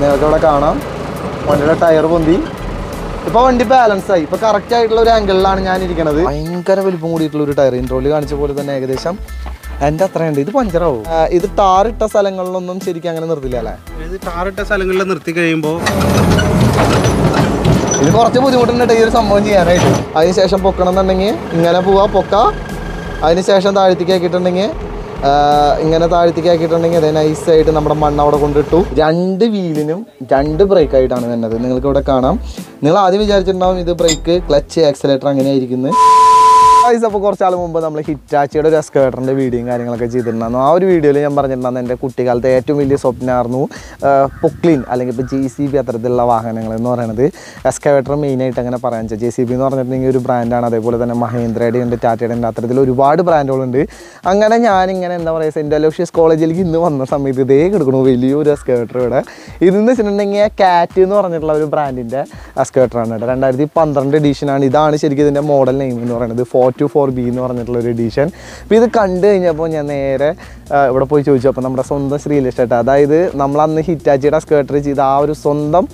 നിങ്ങൾക്ക് ഇവിടെ കാണാം വണ്ടിയുടെ ടയർ പൊന്തി. ഇപ്പോൾ വണ്ടി ബാലൻസ് ആയി. ഇപ്പോൾ കറക്റ്റ് ആയിട്ടുള്ള ഒരു ആംഗിളിലാണ് ഞാൻ ഇരിക്കുന്നത്. ഭയങ്കര വലിപ്പം കൂടിയിട്ടുള്ള ഒരു ടയർ. ഇൻട്രോയിൽ കാണിച്ച പോലെ തന്നെ ഏകദേശം എൻ്റെ അത്രയുണ്ട്. ഇത് പഞ്ചറാവും. ഇത് ടാറിട്ട സ്ഥലങ്ങളിലൊന്നും ശരിക്കും അങ്ങനെ നിർത്തില്ല അല്ലേ? ഇത് ടാറിട്ട സ്ഥലങ്ങളിൽ നിർത്തി കഴിയുമ്പോൾ ഇത് കുറച്ച് ബുദ്ധിമുട്ടുണ്ട് ഈ ഒരു സംഭവം ചെയ്യാനായിട്ട്. അതിനുശേഷം പൊക്കണം എന്നുണ്ടെങ്കിൽ ഇങ്ങനെ പോവാ പൊക്ക. അതിനുശേഷം താഴ്ത്തിക്ക് ആക്കിയിട്ടുണ്ടെങ്കിൽ ഇങ്ങനെ താഴ്ത്തിക്ക് ആക്കിയിട്ടുണ്ടെങ്കിൽ അതേ നൈസായിട്ട് നമ്മുടെ മണ്ണ് അവിടെ കൊണ്ടിട്ടു. 2 വീലിനും 2 ബ്രേക്ക് ആയിട്ടാണ് വരുന്നത്. നിങ്ങൾക്ക് ഇവിടെ കാണാം. നിങ്ങൾ ആദ്യം വിചാരിച്ചിട്ടുണ്ടാവും ഇത് ബ്രേക്ക്, ക്ലച്ച്, ആക്സിലേറ്റർ അങ്ങനെയായിരിക്കുന്നത്. അപ്പോൾ കുറച്ചാൾ മുമ്പ് നമ്മൾ ഹിറ്റാച്ചിയുടെ ഒരു എക്സ്കവേറ്ററിൻ്റെ വീഡിയോയും കാര്യങ്ങളൊക്കെ ചെയ്തിട്ടുണ്ടായിരുന്നു. ആ ഒരു വീഡിയോയിൽ ഞാൻ പറഞ്ഞിട്ടുണ്ടായിരുന്നു എൻ്റെ കുട്ടിക്കാലത്തെ ഏറ്റവും വലിയ സ്വപ്നമായിരുന്നു പൊക്ലീൻ അല്ലെങ്കിൽ ഇപ്പോൾ JCB അത്തരത്തിലുള്ള വാഹനങ്ങൾ എന്ന് പറയുന്നത്. എക്സ്കവേറ്റർ മെയിനായിട്ട് അങ്ങനെ പറയാൻ വെച്ചാൽ JCB എന്ന് പറഞ്ഞിട്ടുണ്ടെങ്കിൽ ഒരു ബ്രാൻഡാണ്. അതേപോലെ തന്നെ മഹേന്ദ്രയുടെ ഉണ്ട്, ടാറ്റയുടെ ഉണ്ട്, അത്തരത്തിൽ ഒരുപാട് ബ്രാൻഡുകളുണ്ട്. അങ്ങനെ ഞാനിങ്ങനെ എന്താ പറയുക സെൻറ്റ് അലോഷ്യസ് കോളേജിലേക്ക് ഇന്ന് വന്ന സമയത്ത് ഇതേ കിടക്കണു വലിയൊരു എക്സ്കവേറ്റർ ഇവിടെ. ഇതെന്ന് വെച്ചിട്ടുണ്ടെങ്കിൽ കാറ്റ് എന്ന് പറഞ്ഞിട്ടുള്ള ഒരു ബ്രാൻഡിൻ്റെ എക്സ്കവേറ്ററാണ് കേട്ടോ. 2012 എഡീഷനാണ്. ഇതാണ് ശരിക്കും ഇതിൻ്റെ മോഡൽ നെയിം എന്ന് പറയുന്നത് 424B എന്ന് പറഞ്ഞിട്ടുള്ളൊരു എഡീഷൻ. അപ്പോൾ ഇത് കണ്ടു കഴിഞ്ഞപ്പോൾ ഞാൻ നേരെ ഇവിടെ പോയി ചോദിച്ചു. അപ്പോൾ നമ്മുടെ സ്വന്തം ശ്രീലിഷ്ടേട്ട, അതായത് നമ്മളന്ന് ഹിറ്റാച്ചിയുടെ എക്സ്കവേറ്റർ ചെയ്ത ആ ഒരു സ്വന്തം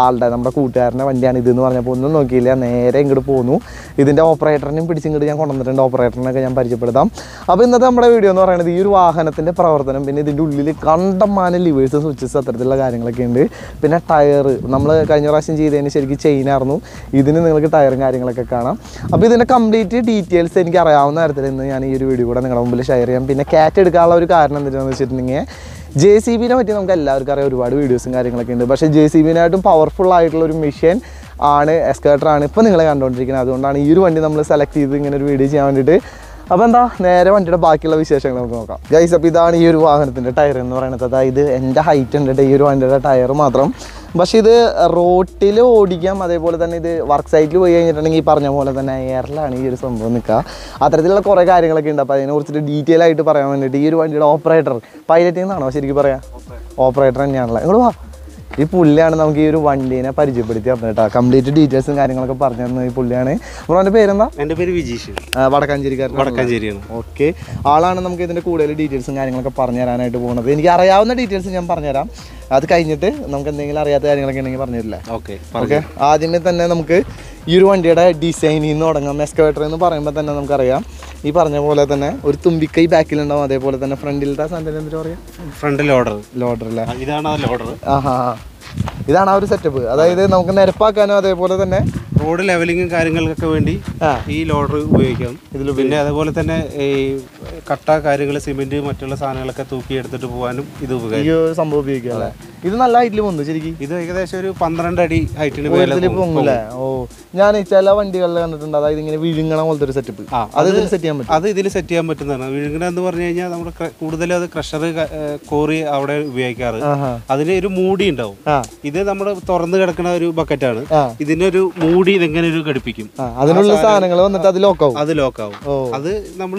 ആളുടെ നമ്മുടെ കൂട്ടുകാരൻ്റെ വണ്ടിയാണ് ഇതെന്ന് പറഞ്ഞപ്പോൾ ഒന്നും നോക്കിയില്ല, നേരെ ഇങ്ങോട്ട് പോന്നു. ഇതിൻ്റെ ഓപ്പറേറ്ററിനെയും പിടിച്ചിങ്ങോട്ട് ഞാൻ കൊണ്ടുവന്നിട്ടുണ്ട്. ഓപ്പറേറ്ററിനൊക്കെ ഞാൻ പരിചയപ്പെടുത്താം. അപ്പോൾ ഇന്നത്തെ നമ്മുടെ വീഡിയോ എന്ന് പറയുന്നത് ഈ ഒരു വാഹനത്തിൻ്റെ പ്രവർത്തനം, പിന്നെ ഇതിൻ്റെ ഉള്ളിൽ കണ്ടമാനം ലിവേഴ്സ്, സ്വിച്ചസ് അത്തരത്തിലുള്ള കാര്യങ്ങളൊക്കെ ഉണ്ട്. പിന്നെ ടയർ നമ്മൾ കഴിഞ്ഞ പ്രാവശ്യം ചെയ്തതിന് ശരിക്കും ചെയിനായിരുന്നു. ഇതിന് നിങ്ങൾക്ക് ടയറും കാര്യങ്ങളൊക്കെ കാണാം. അപ്പോൾ ഇതിൻ്റെ കംപ്ലീറ്റ് ഡീറ്റെയിൽസ് എനിക്ക് അറിയാവുന്ന തരത്തിൽ ഇന്ന് ഞാൻ ഈ ഒരു വീഡിയോ കൂടെ നിങ്ങളുടെ മുമ്പിൽ ഷെയർ ചെയ്യാം. പിന്നെ കാറ്റ് എടുക്കാനുള്ള ഒരു കാരണം എന്താണെന്ന് വെച്ചിട്ടുണ്ടെങ്കിൽ JCBനെ പറ്റി നമുക്ക് എല്ലാവർക്കും അറിയാം, ഒരുപാട് വീഡിയോസും കാര്യങ്ങളൊക്കെ ഉണ്ട്. പക്ഷേ JCBനായിട്ടും പവർഫുൾ ആയിട്ടുള്ള ഒരു മെഷീൻ ആണ് എക്സ്കവേറ്റർ ആണ് ഇപ്പോൾ നിങ്ങൾ കണ്ടുകൊണ്ടിരിക്കുന്നത്. അതുകൊണ്ടാണ് ഈ ഒരു വണ്ടി നമ്മൾ സെലക്ട് ചെയ്ത് ഇങ്ങനെ ഒരു വീഡിയോ ചെയ്യാൻ വേണ്ടിയിട്ട്. അപ്പോൾ എന്താ നേരെ വണ്ടിയുടെ ബാക്കിയുള്ള വിശേഷങ്ങൾ നമുക്ക് നോക്കാം ഗൈസ്. അപ്പോൾ ഇതാണ് ഈ ഒരു വാഹനത്തിൻ്റെ ടയർ എന്ന് പറയുന്നത്. അതായത് എൻ്റെ ഹൈറ്റ് ഉണ്ട് ഈ ഒരു വണ്ടിയുടെ ടയർ മാത്രം. പക്ഷേ ഇത് റോട്ടിൽ ഓടിക്കാം. അതേപോലെ തന്നെ ഇത് വർക്ക് സൈറ്റിൽ പോയി കഴിഞ്ഞിട്ടുണ്ടെങ്കിൽ ഈ പറഞ്ഞ പോലെ തന്നെ എയറിലാണ് ഈ ഒരു സംഭവം നിൽക്കുക. അത്തരത്തിലുള്ള കുറേ കാര്യങ്ങളൊക്കെ ഉണ്ട്. അപ്പോൾ അതിനെക്കുറിച്ചിട്ട് ഡീറ്റെയിൽ ആയിട്ട് പറയാൻ വേണ്ടിയിട്ട് ഈ ഒരു വണ്ടിയുടെ ഓപ്പറേറ്റർ, പൈലറ്റിൽ നിന്നാണോ ശരിക്കും പറയാം? ഓപ്പറേറ്റർ തന്നെയാണല്ലോ. ഇങ്ങോട്ട് വാ. ഈ പുള്ളിയാണ് നമുക്ക് ഈ ഒരു വണ്ടീനെ പരിചയപ്പെടുത്തി തന്നത് കേട്ടോ. കംപ്ലീറ്റ് ഡീറ്റെയിൽസും കാര്യങ്ങളൊക്കെ പറഞ്ഞു തന്നത് ഈ പുള്ളിയാണ്. അപ്പോൾ എൻ്റെ പേരെന്താ? എൻ്റെ പേര് വിജീഷ്, വടക്കാഞ്ചേരിയാണ്. ഓക്കെ, ആളാണ് നമുക്ക് ഇതിൻ്റെ കൂടുതൽ ഡീറ്റെയിൽസും കാര്യങ്ങളൊക്കെ പറഞ്ഞു തരാനായിട്ട് പോകുന്നത്. എനിക്ക് അറിയാവുന്ന ഡീറ്റെയിൽസ് ഞാൻ പറഞ്ഞുതരാം. അത് കഴിഞ്ഞിട്ട് നമുക്ക് എന്തെങ്കിലും അറിയാത്ത കാര്യങ്ങളൊക്കെ ഉണ്ടെങ്കിൽ പറഞ്ഞു തരില്ലേ? ഓക്കെ. ആദ്യമേ തന്നെ നമുക്ക് ഈ ഒരു വണ്ടിയുടെ ഡിസൈനിൽ നിന്ന് തുടങ്ങാം. എക്സ്കവേറ്റർ എന്ന് പറയുമ്പോൾ തന്നെ നമുക്കറിയാം ഈ പറഞ്ഞ പോലെ തന്നെ ഒരു തുമ്പിക്കൈ ബാക്കിലുണ്ടാവും. അതേപോലെ തന്നെ ഫ്രണ്ടിലത്തെ സാധനം എന്താ പറയുക? ഫ്രണ്ട് ലോഡർ അല്ലേ? ഇതാണ് ലോഡർ. ഇതാണ് ആ ഒരു സെറ്റപ്പ്. അതായത് നമുക്ക് നിരപ്പാക്കാനോ അതേപോലെ തന്നെ റോഡ് ലെവലിങ്ങും കാര്യങ്ങൾക്കൊക്കെ വേണ്ടി ഈ ലോഡർ ഉപയോഗിക്കാം ഇതിൽ. പിന്നെ അതേപോലെ തന്നെ ഈ കട്ട കാര്യങ്ങൾ, സിമെന്റ്, മറ്റുള്ള സാധനങ്ങളൊക്കെ തൂക്കി എടുത്തിട്ട് പോകാനും ഇത് സംഭവം ഉപയോഗിക്കാം അല്ലേ? ഇത് നല്ല ഹൈറ്റിൽ പോകുന്നു ശരിക്കും. ഇത് ഏകദേശം ഒരു 12 അടി ഹൈറ്റിന് പൊങ്ങൂല്ലേ? ഓ, ഞാൻ ചില വണ്ടികളിൽ കണ്ടിട്ടുണ്ട്. അതായത് ഇങ്ങനെ വിഴുങ്ങണ പോലത്തെ ഒരു സെറ്റപ്പ്. അത് ഇതിൽ സെറ്റ് ചെയ്യാൻ പറ്റും. അത് ഇതിൽ സെറ്റ് ചെയ്യാൻ പറ്റുന്നതാണ്. വിഴുങ്ങണ എന്ന് പറഞ്ഞു കഴിഞ്ഞാൽ നമ്മുടെ കൂടുതലും അത് ക്രഷർ, കോറി അവിടെ ഉപയോഗിക്കാറ്. അതിന് ഒരു മൂടി ഉണ്ടാവും. ഇത് നമ്മുടെ തുറന്നു കിടക്കുന്ന ഒരു ബക്കറ്റാണ്. ഇതിനൊരു മൂടി ഇതെങ്ങനെ ഒരു ഘടിപ്പിക്കും. അതിനുള്ള സാധനങ്ങൾ വന്നിട്ട് അത് ലോക്കാവും. അത് നമ്മൾ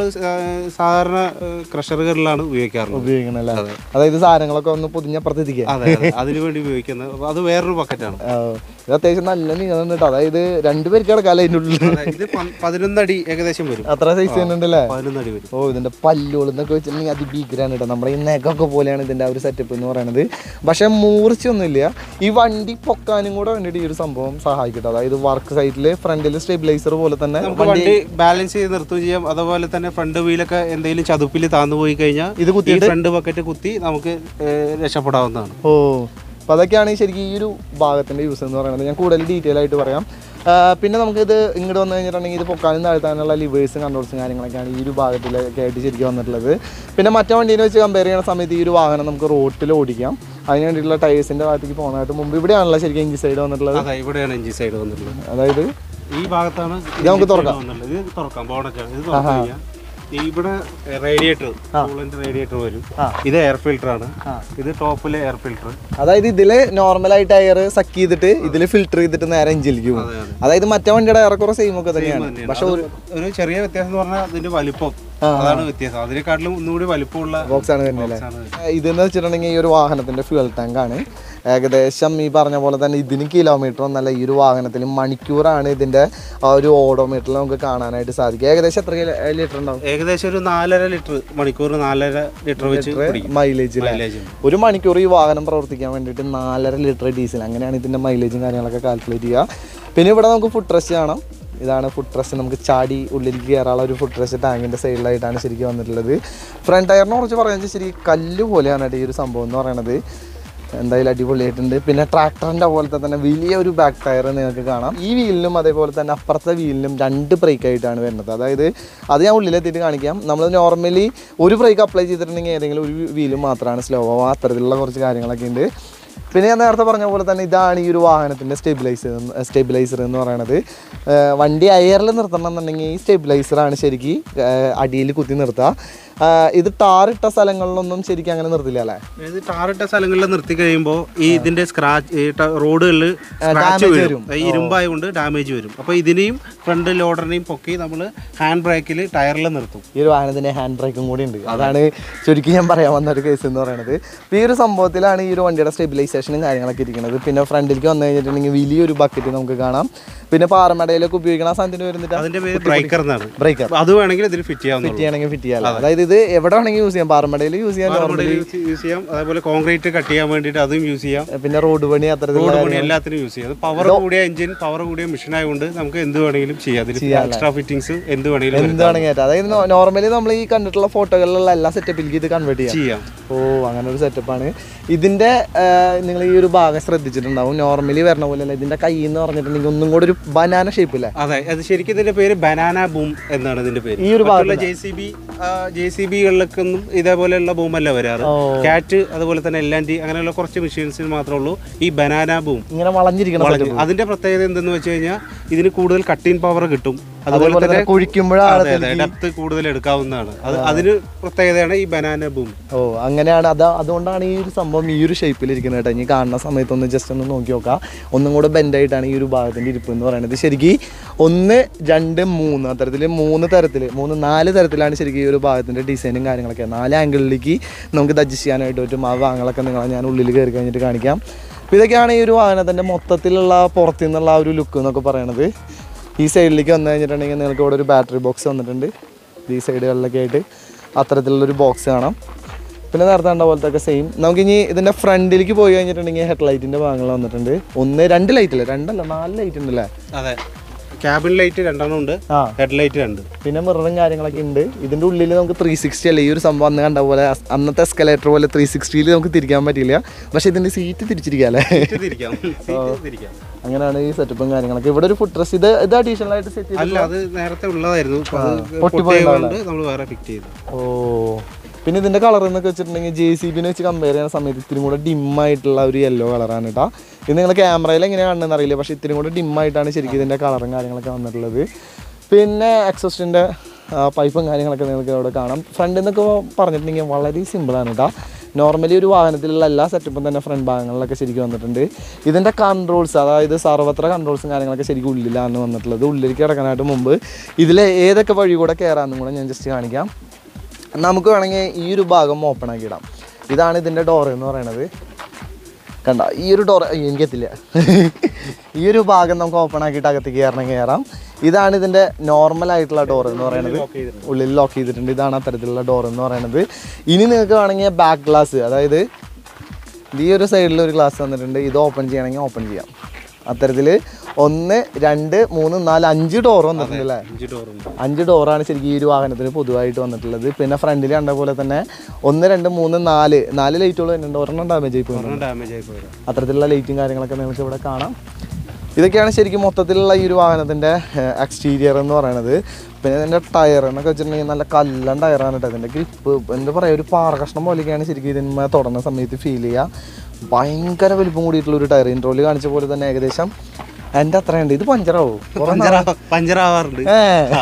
സാധാരണ ക്രഷറുകളിലാണ് ഉപയോഗിക്കുന്നത്. അതായത് സാധനങ്ങളൊക്കെ ഒന്ന് പൊതിഞ്ഞപ്പുറത്തെത്തിക്കുക. അതിനു വേണ്ടി ഉപയോഗിക്കുന്നത്. അത് വേറൊരു ബക്കറ്റാണ്. ഇത് അത്യാവശ്യം നല്ല നീളം കേട്ടോ. അതായത് 2 പേർക്ക് കിടക്കാല്ലേ അതിൻ്റെ ഉള്ളിൽ. ഇത് 11 അടി ഏകദേശം വരും. അത്ര സൈസ് തന്നെയുണ്ടല്ലേ? 11 അടി വരും. ഓ, ഇതിന്റെ പല്ലുകളെന്നൊക്കെ വെച്ചിട്ടുണ്ടെങ്കിൽ അതിഭീകരമാണ് കേട്ടോ. നമ്മുടെ ഈ നെഗൊക്കെ പോലെയാണ് ഇതിന്റെ ആ ഒരു സെറ്റപ്പ് എന്ന് പറയുന്നത്. പക്ഷെ മൂർച്ചയൊന്നുമില്ല. ഈ വണ്ടി പൊക്കാനും കൂടെ വേണ്ടിയിട്ട് ഈ ഒരു സംഭവം സഹായിക്കട്ടെ. അതായത് വർക്ക് സൈറ്റില് ഫ്രണ്ടിൽ സ്റ്റെബിലൈസർ പോലെ തന്നെ വണ്ടി ബാലൻസ് ചെയ്ത് നിർത്തുകയും ചെയ്യാം. അതുപോലെ തന്നെ ഫ്രണ്ട് വീലൊക്കെ എന്തെങ്കിലും ചതുപ്പിൽ താന്നു പോയി കഴിഞ്ഞാൽ ഇത് കുത്തി ഫ്രണ്ട് ബക്കറ്റ് കുത്തി നമുക്ക് രക്ഷപ്പെടാവുന്നതാണ്. ഓ, അപ്പോൾ അതൊക്കെയാണ് ശരിക്കും ഈ ഒരു ഭാഗത്തിൻ്റെ യൂസ് എന്ന് പറയുന്നത്. ഞാൻ കൂടുതൽ ഡീറ്റെയിൽ ആയിട്ട് പറയാം. പിന്നെ നമുക്കിത് ഇങ്ങോട്ട് വന്നു കഴിഞ്ഞിട്ടുണ്ടെങ്കിൽ ഇത് പൊക്കാനും താഴ്ത്താനുള്ള ലിവേഴ്സും കൺട്രോൾസും കാര്യങ്ങളൊക്കെയാണ് ഈ ഒരു ഭാഗത്തിലൊക്കെ ആയിട്ട് ശരിക്കും വന്നിട്ടുള്ളത്. പിന്നെ മറ്റേ വണ്ടീനെ വെച്ച് കമ്പയർ ചെയ്യുന്ന സമയത്ത് ഈ ഒരു വാഹനം നമുക്ക് റോട്ടിൽ ഓടിക്കാം. അതിന് വേണ്ടിയിട്ടുള്ള ടയേഴ്സിൻ്റെ ഭാഗത്തേക്ക് പോകാനായിട്ട് മുമ്പ് ഇവിടെയാണല്ലോ ശരിക്കും എഞ്ചിൻ സൈഡ് വന്നിട്ടുള്ളത്. ഇവിടെയാണ് എഞ്ചിൻ സൈഡ് വന്നിട്ടുള്ളത്. അതായത് ഈ ഭാഗത്താണ് ഇത് നമുക്ക് തുറക്കാം. ഇത് തുറക്കാം. ബോണറ്റാണ്. ഇവിടെ റേഡിയേറ്റർ വരും. ഇത് എയർ ഫിൽറ്റർ ആണ്. ഇത് ടോപ്പിലെ എയർ ഫിൽറ്റർ. അതായത് ഇതില് നോർമലായിട്ട് എയർ സക്ക് ചെയ്തിട്ട് ഇതില് ഫിൽറ്റർ ചെയ്തിട്ട് നേരെ എഞ്ചിലേക്ക് പോകും. അതായത് മറ്റേ വണ്ടിയുടെ ഏറെക്കുറെ സെയിം ഒക്കെ തന്നെയാണ്. പക്ഷെ ഒരു ചെറിയ വ്യത്യാസം എന്ന് പറഞ്ഞാൽ അതിന്റെ വലിപ്പം, അതാണ് വ്യത്യാസം. അതിനെക്കാട്ടിലും ഒന്നുകൂടി വലിപ്പമുള്ള ബോക്സ് ആണ് വരുന്നത്. ഇതെന്ന് വെച്ചിട്ടുണ്ടെങ്കിൽ ഈ ഒരു വാഹനത്തിന്റെ ഫ്യൂൽ ടാങ്ക് ആണ്. ഏകദേശം ഈ പറഞ്ഞ പോലെ തന്നെ ഇതിന് കിലോമീറ്റർ ഒന്നല്ല, ഈ ഒരു വാഹനത്തിൽ മണിക്കൂറാണ് ഇതിൻ്റെ ആ ഒരു ഓഡോമീറ്ററിൽ നമുക്ക് കാണാനായിട്ട് സാധിക്കും. ഏകദേശം എത്ര ലിറ്റർ ഉണ്ടാവും? ഏകദേശം ഒരു 4.5 ലിറ്റർ, മണിക്കൂറിന് 4.5 ലിറ്റർ വെച്ച് മൈലേജ്. ഒരു മണിക്കൂർ ഈ വാഹനം പ്രവർത്തിക്കാൻ വേണ്ടിയിട്ട് 4.5 ലിറ്റർ ഡീസൽ, അങ്ങനെയാണ് ഇതിൻ്റെ മൈലേജും കാര്യങ്ങളൊക്കെ കാൽക്കുലേറ്റ് ചെയ്യുക. പിന്നെ ഇവിടെ നമുക്ക് ഫുഡ് റെസ്റ്റ് കാണാം. ഇതാണ് ഫുഡ് റെസ്റ്റ്, നമുക്ക് ചാടി ഉള്ളിലേക്ക് കയറാനുള്ള ഒരു ഫുഡ് റെസ്റ്റ് ടാങ്കിൻ്റെ സൈഡിലായിട്ടാണ് ശരിക്കും വന്നിട്ടുള്ളത്. ഫ്രണ്ട് ടയറിനെ കുറിച്ച് പറയുന്നത് ശരിക്കും കല്ല് പോലെയാണ് ഈ ഒരു സംഭവം എന്ന് പറയുന്നത്. എന്തായാലും അടിപൊളിയായിട്ടുണ്ട്. പിന്നെ ട്രാക്ടറിൻ്റെ പോലത്തെ തന്നെ വലിയൊരു ബാക്ക് ടയർ നിങ്ങൾക്ക് കാണാം. ഈ വീലിനും അതേപോലെ തന്നെ അപ്പുറത്തെ വീലിനും 2 ബ്രേക്ക് ആയിട്ടാണ് വരുന്നത്. അതായത് അത് ഞാൻ ഉള്ളിലെത്തിയിട്ട് കാണിക്കാം. നമ്മൾ നോർമലി ഒരു ബ്രേക്ക് അപ്ലൈ ചെയ്തിട്ടുണ്ടെങ്കിൽ ഏതെങ്കിലും ഒരു വീലും മാത്രമാണ് സ്ലോ ആവുക, അത്തരത്തിലുള്ള കുറച്ച് കാര്യങ്ങളൊക്കെ ഉണ്ട്. പിന്നെ ഞാൻ നേരത്തെ പറഞ്ഞ പോലെ തന്നെ ഇതാണ് ഈ ഒരു വാഹനത്തിൻ്റെ സ്റ്റെബിലൈസർ എന്ന് പറയുന്നത്. വണ്ടി എയറിൽ നിർത്തണം എന്നുണ്ടെങ്കിൽ ഈ സ്റ്റെബിലൈസറാണ് ശരിക്കും അടിയിൽ കുത്തി നിർത്തുക. ഇത് ടാറിട്ട സ്ഥലങ്ങളിലൊന്നും ശരിക്കും അങ്ങനെ നിർത്തില്ല അല്ലേ? ഇത് ടാറിട്ട സ്ഥലങ്ങളിൽ നിർത്തി കഴിയുമ്പോൾ ഈ ഇതിന്റെ സ്ക്രാച്ച് റോഡുകളിൽ വരും, ഇരുമ്പായതുകൊണ്ട് ഡാമേജ് വരും. അപ്പോൾ ഇതിനെയും ഫ്രണ്ട് ലോഡറിനെയും പൊക്കി നമ്മൾ ഹാൻഡ് ബ്രേക്കിൽ ടയറിൽ നിർത്തും. ഈ ഒരു വാഹനത്തിന് ഹാൻഡ് ബ്രേക്കും കൂടി ഉണ്ട്. അതാണ് ചുരുക്കി ഞാൻ പറയാൻ വന്ന ഒരു കേസ് എന്ന് പറയുന്നത്. ഈ ഒരു സംഭവത്തിലാണ് ഈ ഒരു വണ്ടിയുടെ സ്റ്റെബിലൈസേഷനും കാര്യങ്ങളൊക്കെ ഇരിക്കുന്നത്. പിന്നെ ഫ്രണ്ടിലേക്ക് വന്നു കഴിഞ്ഞിട്ടുണ്ടെങ്കിൽ വലിയൊരു ബക്കറ്റ് നമുക്ക് കാണാം. പിന്നെ പാറമടയിലൊക്കെ ഉപയോഗിക്കുന്ന ആ സാധനത്തിന് വരുന്നിട്ട് അതിന്റെ പേര് ബ്രേക്കർ എന്നാണ്. ബ്രേക്കർ അത് വേണമെങ്കിൽ ഇതിൽ ഫിറ്റ് ചെയ്യണമെങ്കിൽ ഫിറ്റ് ചെയ്യാം. അതായത് ഇത് എവിടെ വേണമെങ്കിൽ യൂസ് ചെയ്യാം. പാറമടയിൽ യൂസ് ചെയ്യാം, യൂസ് ചെയ്യാം. അതേപോലെ കോൺക്രീറ്റ് കട്ട് ചെയ്യാൻ വേണ്ടിയിട്ട് അതും യൂസ് ചെയ്യാം. പിന്നെ റോഡ് പണി എല്ലാത്തിനും യൂസ് ചെയ്യാം. പവർ കൂടിയ എഞ്ചിൻ, പവർ കൂടിയ മെഷീൻ ആയതുകൊണ്ട് നമുക്ക് എന്ത് വേണമെങ്കിലും ചെയ്യാം. എക്സ്ട്രാ ഫിറ്റിംഗ്സ് എന്ത് വേണമെങ്കിലും. അതായത് നോർമലി നമ്മൾ ഈ കണ്ടിട്ടുള്ള ഫോട്ടോകളിലുള്ള എല്ലാ സെറ്റപ്പിലേക്ക് ഇത് കൺവേർട്ട് ചെയ്യാം. ഓ, അങ്ങനെ ഒരു സെറ്റപ്പാണ് ഇതിന്റെ. നിങ്ങൾ ഈ ഒരു ഭാഗം ശ്രദ്ധിച്ചിട്ടുണ്ടാവും, നോർമലി വരണ പോലെ അല്ല. ഇതിന്റെ കൈ എന്ന് പറഞ്ഞിട്ടുണ്ടെങ്കിൽ ഒന്നും കൂടെ ഒരു ബനാന ഷേപ്പ് അല്ലേ? അതെ, അത് ശരിക്കും ഇതിന്റെ പേര് ബനാന ബൂം എന്നാണ് ഇതിന്റെ പേര്. ഈ ഒരു ഭാഗം JCBകളിലൊന്നും ഇതേപോലെയുള്ള ബൂമല്ല വരാറ്. കാറ്റ് അതുപോലെ തന്നെ LNT അങ്ങനെയുള്ള കുറച്ച് മെഷീൻസിന് മാത്രമേ ഉള്ളൂ ഈ ബനാന ബൂം ഇങ്ങനെ വളഞ്ഞിരിക്കണം. അതിന്റെ പ്രത്യേകത എന്തെന്ന് വെച്ച് കഴിഞ്ഞാൽ ഇതിന് കൂടുതൽ കട്ടിങ് പവർ കിട്ടും. അതുപോലെ തന്നെ കുഴിക്കുമ്പോഴാണ് ഡെപ്ത് കൂടുതൽ എടുക്കാവുന്നതാണ്. അതിന് പ്രത്യേകതയാണ് ഈ ബനാന ബൂം. ഓ, അങ്ങനെയാണ്. അതുകൊണ്ടാണ് ഈ ഒരു സംഭവം ഈ ഒരു ഷേപ്പിലിരിക്കുന്നത് കേട്ടോ. ഇനി കാണുന്ന സമയത്ത് ഒന്ന് ജസ്റ്റ് ഒന്ന് നോക്കി നോക്കാം. ഒന്നും കൂടെ ബെൻഡായിട്ടാണ് ഈ ഒരു ഭാഗത്തിന്റെ ഇരിപ്പ് എന്ന് പറയുന്നത്. ശരിക്കും 1, 2, 3 അത്തരത്തിൽ 4 തരത്തിലാണ് ശരിക്കും ഈ ഒരു ഭാഗത്തിന്റെ ഡിസൈനും കാര്യങ്ങളൊക്കെ. 4 ആംഗിളിലേക്ക് നമുക്ക് ഇത് അഡ്ജസ്റ്റ് ചെയ്യാനായിട്ട് പറ്റും. ആ ഭാഗങ്ങളൊക്കെ നിങ്ങളെ ഞാൻ ഉള്ളിൽ കയറി കഴിഞ്ഞിട്ട് കാണിക്കാം. അപ്പോൾ ഇതൊക്കെയാണ് ഈ ഒരു വാഹനത്തിൻ്റെ മൊത്തത്തിലുള്ള പുറത്തു നിന്നുള്ള ആ ഒരു ലുക്ക് എന്നൊക്കെ പറയുന്നത്. ഈ സൈഡിലേക്ക് വന്നു കഴിഞ്ഞിട്ടുണ്ടെങ്കിൽ നിങ്ങൾക്ക് ഇവിടെ ഒരു ബാറ്ററി ബോക്സ് വന്നിട്ടുണ്ട്. ഈ സൈഡുകളിലൊക്കെ ആയിട്ട് അത്തരത്തിലുള്ളൊരു ബോക്സ് കാണാം. പിന്നെ നേരത്തെ കണ്ട പോലത്തെ സെയിം. നമുക്കിനി ഇതിൻ്റെ ഫ്രണ്ടിലേക്ക് പോയി കഴിഞ്ഞിട്ടുണ്ടെങ്കിൽ ഹെഡ് ലൈറ്റിൻ്റെ ഭാഗങ്ങൾ വന്നിട്ടുണ്ട്. 1, 2 ലൈറ്റില്ല, 4 ലൈറ്റ് ഉണ്ടല്ലേ? അതെ, ക്യാബിൻ ലൈറ്റ് 2 ഉണ്ട്, ഹെഡ് ലൈറ്റ് 2. പിന്നെ മിററും കാര്യങ്ങളൊക്കെ ഉണ്ട്. ഇതിൻ്റെ ഉള്ളിൽ നമുക്ക് 360 അല്ല ഈ ഒരു സംഭവം അന്ന് കണ്ട പോലെ അന്നത്തെ എസ്കലേറ്റർ പോലെ 360 നമുക്ക് തിരിക്കാൻ പറ്റില്ല. പക്ഷെ ഇതിൻ്റെ സീറ്റ് തിരിച്ചിരിക്കാം അല്ലേ? അങ്ങനെയാണ് ഈ സെറ്റപ്പും കാര്യങ്ങളൊക്കെ. ഇവിടെ ഒരു ഫുഡ് റെസ്റ്റ് ഇത് അഡീഷണൽ ആയിട്ട് സെറ്റ് ചെയ്തു. അല്ല, അത് നേരത്തെ ഉള്ളതായിരുന്നു. നമ്മൾ വേറെ ഫിറ്റ് ചെയ്തു. ഓ, പിന്നെ ഇതിൻ്റെ കളർ എന്നൊക്കെ വെച്ചിട്ടുണ്ടെങ്കിൽ JCBനെ വെച്ച് കമ്പയർ ചെയ്യുന്ന സമയത്ത് ഇത്തിരി കൂടെ ഡിമ്മായിട്ടുള്ള ഒരു യെല്ലോ കളറാണ് കേട്ടോ. ഇത് നിങ്ങൾ ക്യാമറയിൽ എങ്ങനെയാണ് കാണുന്നതെന്ന് അറിയില്ല, പക്ഷേ ഇത്തിരി കൂടെ ഡിമ്മായിട്ടാണ് ശരിക്കും ഇതിൻ്റെ കളറും കാര്യങ്ങളൊക്കെ വന്നിട്ടുള്ളത്. പിന്നെ എക്സോസ്റ്റിൻ്റെ പൈപ്പും കാര്യങ്ങളൊക്കെ നിങ്ങൾക്ക് ഇവിടെ കാണാം. ഫ്രണ്ടിൽ നിന്നൊക്കെ പറഞ്ഞിട്ടുണ്ടെങ്കിൽ വളരെ സിമ്പിളാണ് കേട്ടോ. നോർമലി ഒരു വാഹനത്തിലുള്ള എല്ലാ സെറ്റപ്പും തന്നെ ഫ്രണ്ട് ഭാഗങ്ങളിലൊക്കെ ശരിക്കും വന്നിട്ടുണ്ട്. ഇതിൻ്റെ കൺട്രോൾസ്, അതായത് സർവത്ര കൺട്രോൾസും കാര്യങ്ങളൊക്കെ ശരിക്കും ഉള്ളിലാണ് വന്നിട്ടുള്ളത്. ഉള്ളിലേക്ക് കിടക്കാനായിട്ട് മുമ്പ് ഇതിൽ ഏതൊക്കെ വഴി കൂടെ കയറാമെന്നും കൂടെ ഞാൻ ജസ്റ്റ് കാണിക്കാം. നമുക്ക് വേണമെങ്കിൽ ഈ ഒരു ഭാഗം ഓപ്പൺ ആക്കി ഇടാം. ഇതാണ് ഇതിൻ്റെ ഡോർ എന്ന് പറയുന്നത്. കണ്ട ഈ ഒരു ഡോർ എനിക്കെത്തില്ല. ഈ ഒരു ഭാഗം നമുക്ക് ഓപ്പൺ ആക്കിയിട്ട് അകത്തേക്ക് കയറാം. ഇതാണ് ഇതിൻ്റെ നോർമലായിട്ടുള്ള ഡോർ എന്ന് പറയുന്നത്. ഉള്ളിൽ ലോക്ക് ചെയ്തിട്ടുണ്ട്. ഇതാണ് അത്തരത്തിലുള്ള ഡോർ എന്ന് പറയുന്നത്. ഇനി നിങ്ങൾക്ക് വേണമെങ്കിൽ ബാക്ക് ഗ്ലാസ്, അതായത് ഈ ഒരു സൈഡിൽ ഒരു ഗ്ലാസ് വന്നിട്ടുണ്ട്. ഇത് ഓപ്പൺ ചെയ്യണമെങ്കിൽ ഓപ്പൺ ചെയ്യാം. അത്തരത്തിൽ 1, 2, 3, 4, 5 ഡോർ വന്നിട്ടുണ്ട് അല്ലേ? 5 ഡോറാണ് ശരിക്കും ഈ ഒരു വാഹനത്തിന് പൊതുവായിട്ട് വന്നിട്ടുള്ളത്. പിന്നെ ഫ്രണ്ടിൽ കണ്ട പോലെ തന്നെ 1, 2, 3, 4 ലൈറ്റുകൾ വരുന്നുണ്ട്. ഒരെണ്ണം ഡാമേജ് ആയി പോയി. അത്തരത്തിലുള്ള ലൈറ്റും കാര്യങ്ങളൊക്കെ നിങ്ങൾക്ക് ഇവിടെ കാണാം. ഇതൊക്കെയാണ് ശരിക്കും മൊത്തത്തിലുള്ള ഈ ഒരു വാഹനത്തിൻ്റെ എക്സ്റ്റീരിയർ എന്ന് പറയുന്നത്. പിന്നെ ഇതിൻ്റെ ടയർ എന്നൊക്കെ വെച്ചിട്ടുണ്ടെങ്കിൽ നല്ല കല്ലൻ ടയറാണ് കേട്ടോ. ഇതിൻ്റെ ഗ്രിപ്പ് എന്താ പറയുക, ഒരു പാറ കഷ്ണം പോലെയൊക്കെയാണ് ശരിക്കും ഇതിന്മേ തുടങ്ങുന്ന സമയത്ത് ഫീൽ ചെയ്യുക. ഭയങ്കര വലിപ്പം കൂടിയിട്ടുള്ളൊരു ടയർ. ഇൻട്രോയിൽ കാണിച്ച പോലെ തന്നെ ഏകദേശം എന്റെ അത്രയുണ്ട്. ഇത് പഞ്ചറാവും, പഞ്ചറാവാറുണ്ട്.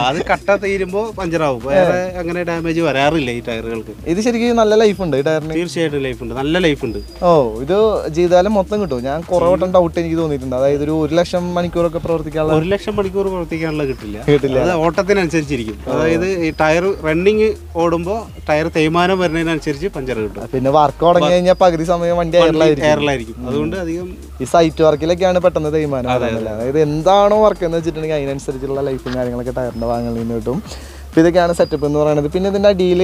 അത് കട്ട തീരുമ്പോ പഞ്ചറാവും. വേറെ അങ്ങനെ ഡാമേജ് വരാറില്ല ഈ ടയറുകൾക്ക്. ഇത് ശരിക്കും നല്ല ലൈഫ് ഉണ്ട് ഈ ടയറിന്. തീർച്ചയായിട്ടും ലൈഫ് ഉണ്ട്, നല്ല ലൈഫ് ഉണ്ട്. ഓ, ഇത് ജീവിതകാലം മൊത്തം കിട്ടും. ഞാൻ കുറെ വട്ടം ഡൗട്ട് എനിക്ക് തോന്നിയിട്ടുണ്ട്. അതായത് ഒരു 1,00,000 മണിക്കൂറൊക്കെ പ്രവർത്തിക്കാനുള്ള 1,00,000 മണിക്കൂർ പ്രവർത്തിക്കാനുള്ള കിട്ടില്ല. അത് ഓട്ടത്തിനനുസരിച്ചിരിക്കും. അതായത് ഈ ടയർ റണ്ണിങ് ഓടുമ്പോ ടയർ തേയ്മാനം വരുന്നതിനനുസരിച്ച് പഞ്ചർ കിട്ടും. പിന്നെ വർക്ക് തുടങ്ങി കഴിഞ്ഞാൽ പകുതി സമയം വണ്ടി എയറിലായിരിക്കും. അതുകൊണ്ട് അധികം ഈ സൈറ്റ് വർക്കിലൊക്കെയാണ് പെട്ടെന്ന് തേയ്മാനം. അതായത് എന്താണോ വർക്ക് എന്ന് വെച്ചിട്ടുണ്ടെങ്കിൽ അതിനനുസരിച്ചുള്ള ലൈഫും കാര്യങ്ങളൊക്കെ ടയറിന്റെ ഭാഗങ്ങളിൽ നിന്ന് കിട്ടും. അപ്പോൾ ഇതൊക്കെയാണ് സെറ്റപ്പ് എന്ന് പറയുന്നത്. പിന്നെ ഇതിൻ്റെ അടിയിൽ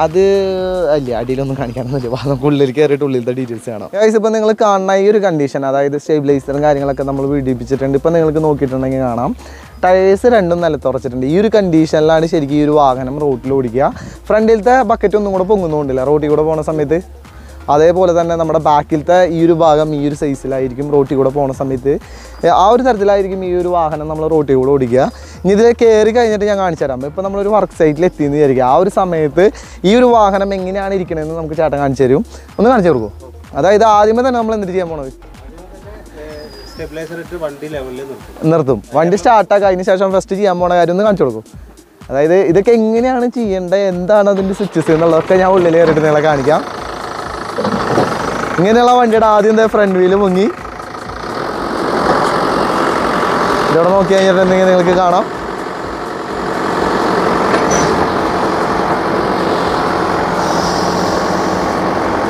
അത് അല്ല, അടിയിലൊന്നും കാണിക്കാനൊന്നുമില്ല. നമുക്ക് ഉള്ളിൽ കയറിയിട്ട് ഉള്ളിലത്തെ ഡീറ്റെയിൽസ് കാണാം. ഇപ്പോൾ നിങ്ങൾ കാണുന്ന ഈ ഒരു കണ്ടീഷൻ, അതായത് സ്റ്റേബിലൈസറും കാര്യങ്ങളൊക്കെ നമ്മൾ പിടിപ്പിച്ചിട്ടുണ്ട്. ഇപ്പോൾ നിങ്ങൾക്ക് നോക്കിയിട്ടുണ്ടെങ്കിൽ കാണാം ടയേഴ്സ് രണ്ടും നിലത്തുറച്ചിട്ടുണ്ട്. ഈ ഒരു കണ്ടീഷനിലാണ് ശരിക്കും ഈ ഒരു വാഹനം റോട്ടിൽ ഓടിക്കുക. ഫ്രണ്ടിലത്തെ ബക്കറ്റ് ഒന്നും കൂടെ പൊങ്ങുന്നുകൊണ്ടില്ല റോട്ടിൽ കൂടെ പോകുന്ന സമയത്ത്. അതേപോലെ തന്നെ നമ്മുടെ ബാക്കിലത്തെ ഈ ഒരു ഭാഗം ഈ ഒരു സൈസിലായിരിക്കും റോട്ടിൽ കൂടെ പോകുന്ന സമയത്ത്. ആ ഒരു തരത്തിലായിരിക്കും ഈ ഒരു വാഹനം നമ്മൾ റോട്ടിൽ കൂടെ ഓടിക്കുക. ഇനി ഇതിൽ കയറി കഴിഞ്ഞിട്ട് ഞാൻ കാണിച്ചു തരാം. ഇപ്പോൾ നമ്മളൊരു വർക്ക് സൈറ്റിൽ എത്തിയെന്ന് വിചാരിക്കുക. ആ ഒരു സമയത്ത് ഈ ഒരു വാഹനം എങ്ങനെയാണ് ഇരിക്കണമെന്ന് നമുക്ക് ചേട്ടൻ കാണിച്ചു തരും. ഒന്ന് കാണിച്ചു കൊടുക്കുമോ? അതായത് ആദ്യമേ തന്നെ നമ്മൾ എന്തിട്ട് ചെയ്യാൻ പോണത്? നിർത്തും. വണ്ടി സ്റ്റാർട്ടാക്കുക. അതിന് ശേഷം ഫസ്റ്റ് ചെയ്യാൻ പോണ കാര്യം ഒന്ന് കാണിച്ചു കൊടുക്കും. അതായത് ഇതൊക്കെ എങ്ങനെയാണ് ചെയ്യേണ്ടത്, എന്താണ് അതിൻ്റെ സ്വിച്ചസ് എന്നുള്ളതൊക്കെ ഞാൻ ഉള്ളിൽ കയറിയിട്ട് നിങ്ങളെ കാണിക്കാം. ഇങ്ങനെയുള്ള വണ്ടിയുടെ ആദ്യം എന്താ ഫ്രണ്ട് വീല് പൊങ്ങി. ഇതോടെ നോക്കി കഴിഞ്ഞിട്ടുണ്ടെങ്കിൽ നിങ്ങൾക്ക് കാണാം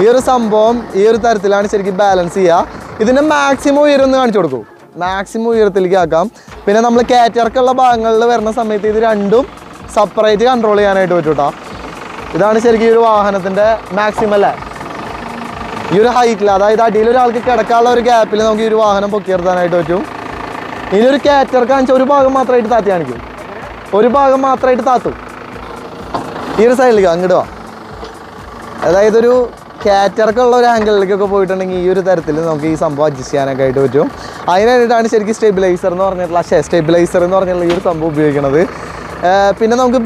ഈ ഒരു സംഭവം ഈ ഒരു തരത്തിലാണ് ശരിക്കും ബാലൻസ് ചെയ്യുക. ഇതിൻ്റെ മാക്സിമം ഉയരം ഒന്ന് കാണിച്ചു കൊടുക്കും. മാക്സിമം ഉയരത്തിലേക്ക് ആക്കാം. പിന്നെ നമ്മൾ കാറ്റർക്കുള്ള ഭാഗങ്ങളിൽ വരുന്ന സമയത്ത് ഇത് രണ്ടും സെപ്പറേറ്റ് കൺട്രോൾ ചെയ്യാനായിട്ട് പറ്റും കേട്ടോ. ഇതാണ് ശരിക്കും ഈ ഒരു വാഹനത്തിൻ്റെ മാക്സിമം അല്ലേ, ഈ ഒരു ഹൈറ്റിൽ. അതായത് അടിയിൽ ഒരാൾക്ക് കിടക്കാനുള്ള ഒരു ഗ്യാപ്പിൽ നമുക്ക് ഈ ഒരു വാഹനം പൊക്കിയെടുത്താനായിട്ട് പറ്റും. ഇനി ഒരു കാറ്റർക്ക് കാണിച്ചാൽ ഒരു ഭാഗം മാത്രമായിട്ട് താത്തി കാണിക്കും. ഒരു ഭാഗം മാത്രമായിട്ട് താത്തും. ഈ ഒരു സൈഡിലേക്ക് അങ്ങോട്ട് വാ. അതായത് ഒരു കാറ്റർക്കുള്ള ഒരു ആംഗിളിലേക്കൊക്കെ പോയിട്ടുണ്ടെങ്കിൽ ഈ ഒരു തരത്തിൽ നമുക്ക് ഈ സംഭവം അഡ്ജസ്റ്റ് ചെയ്യാനൊക്കെ ആയിട്ട് പറ്റും. അതിനായിട്ടാണ് ശരിക്കും സ്റ്റെബിലൈസർ എന്ന് പറഞ്ഞിട്ടുള്ള ഈ ഒരു സംഭവം ഉപയോഗിക്കുന്നത്. പിന്നെ നമുക്ക്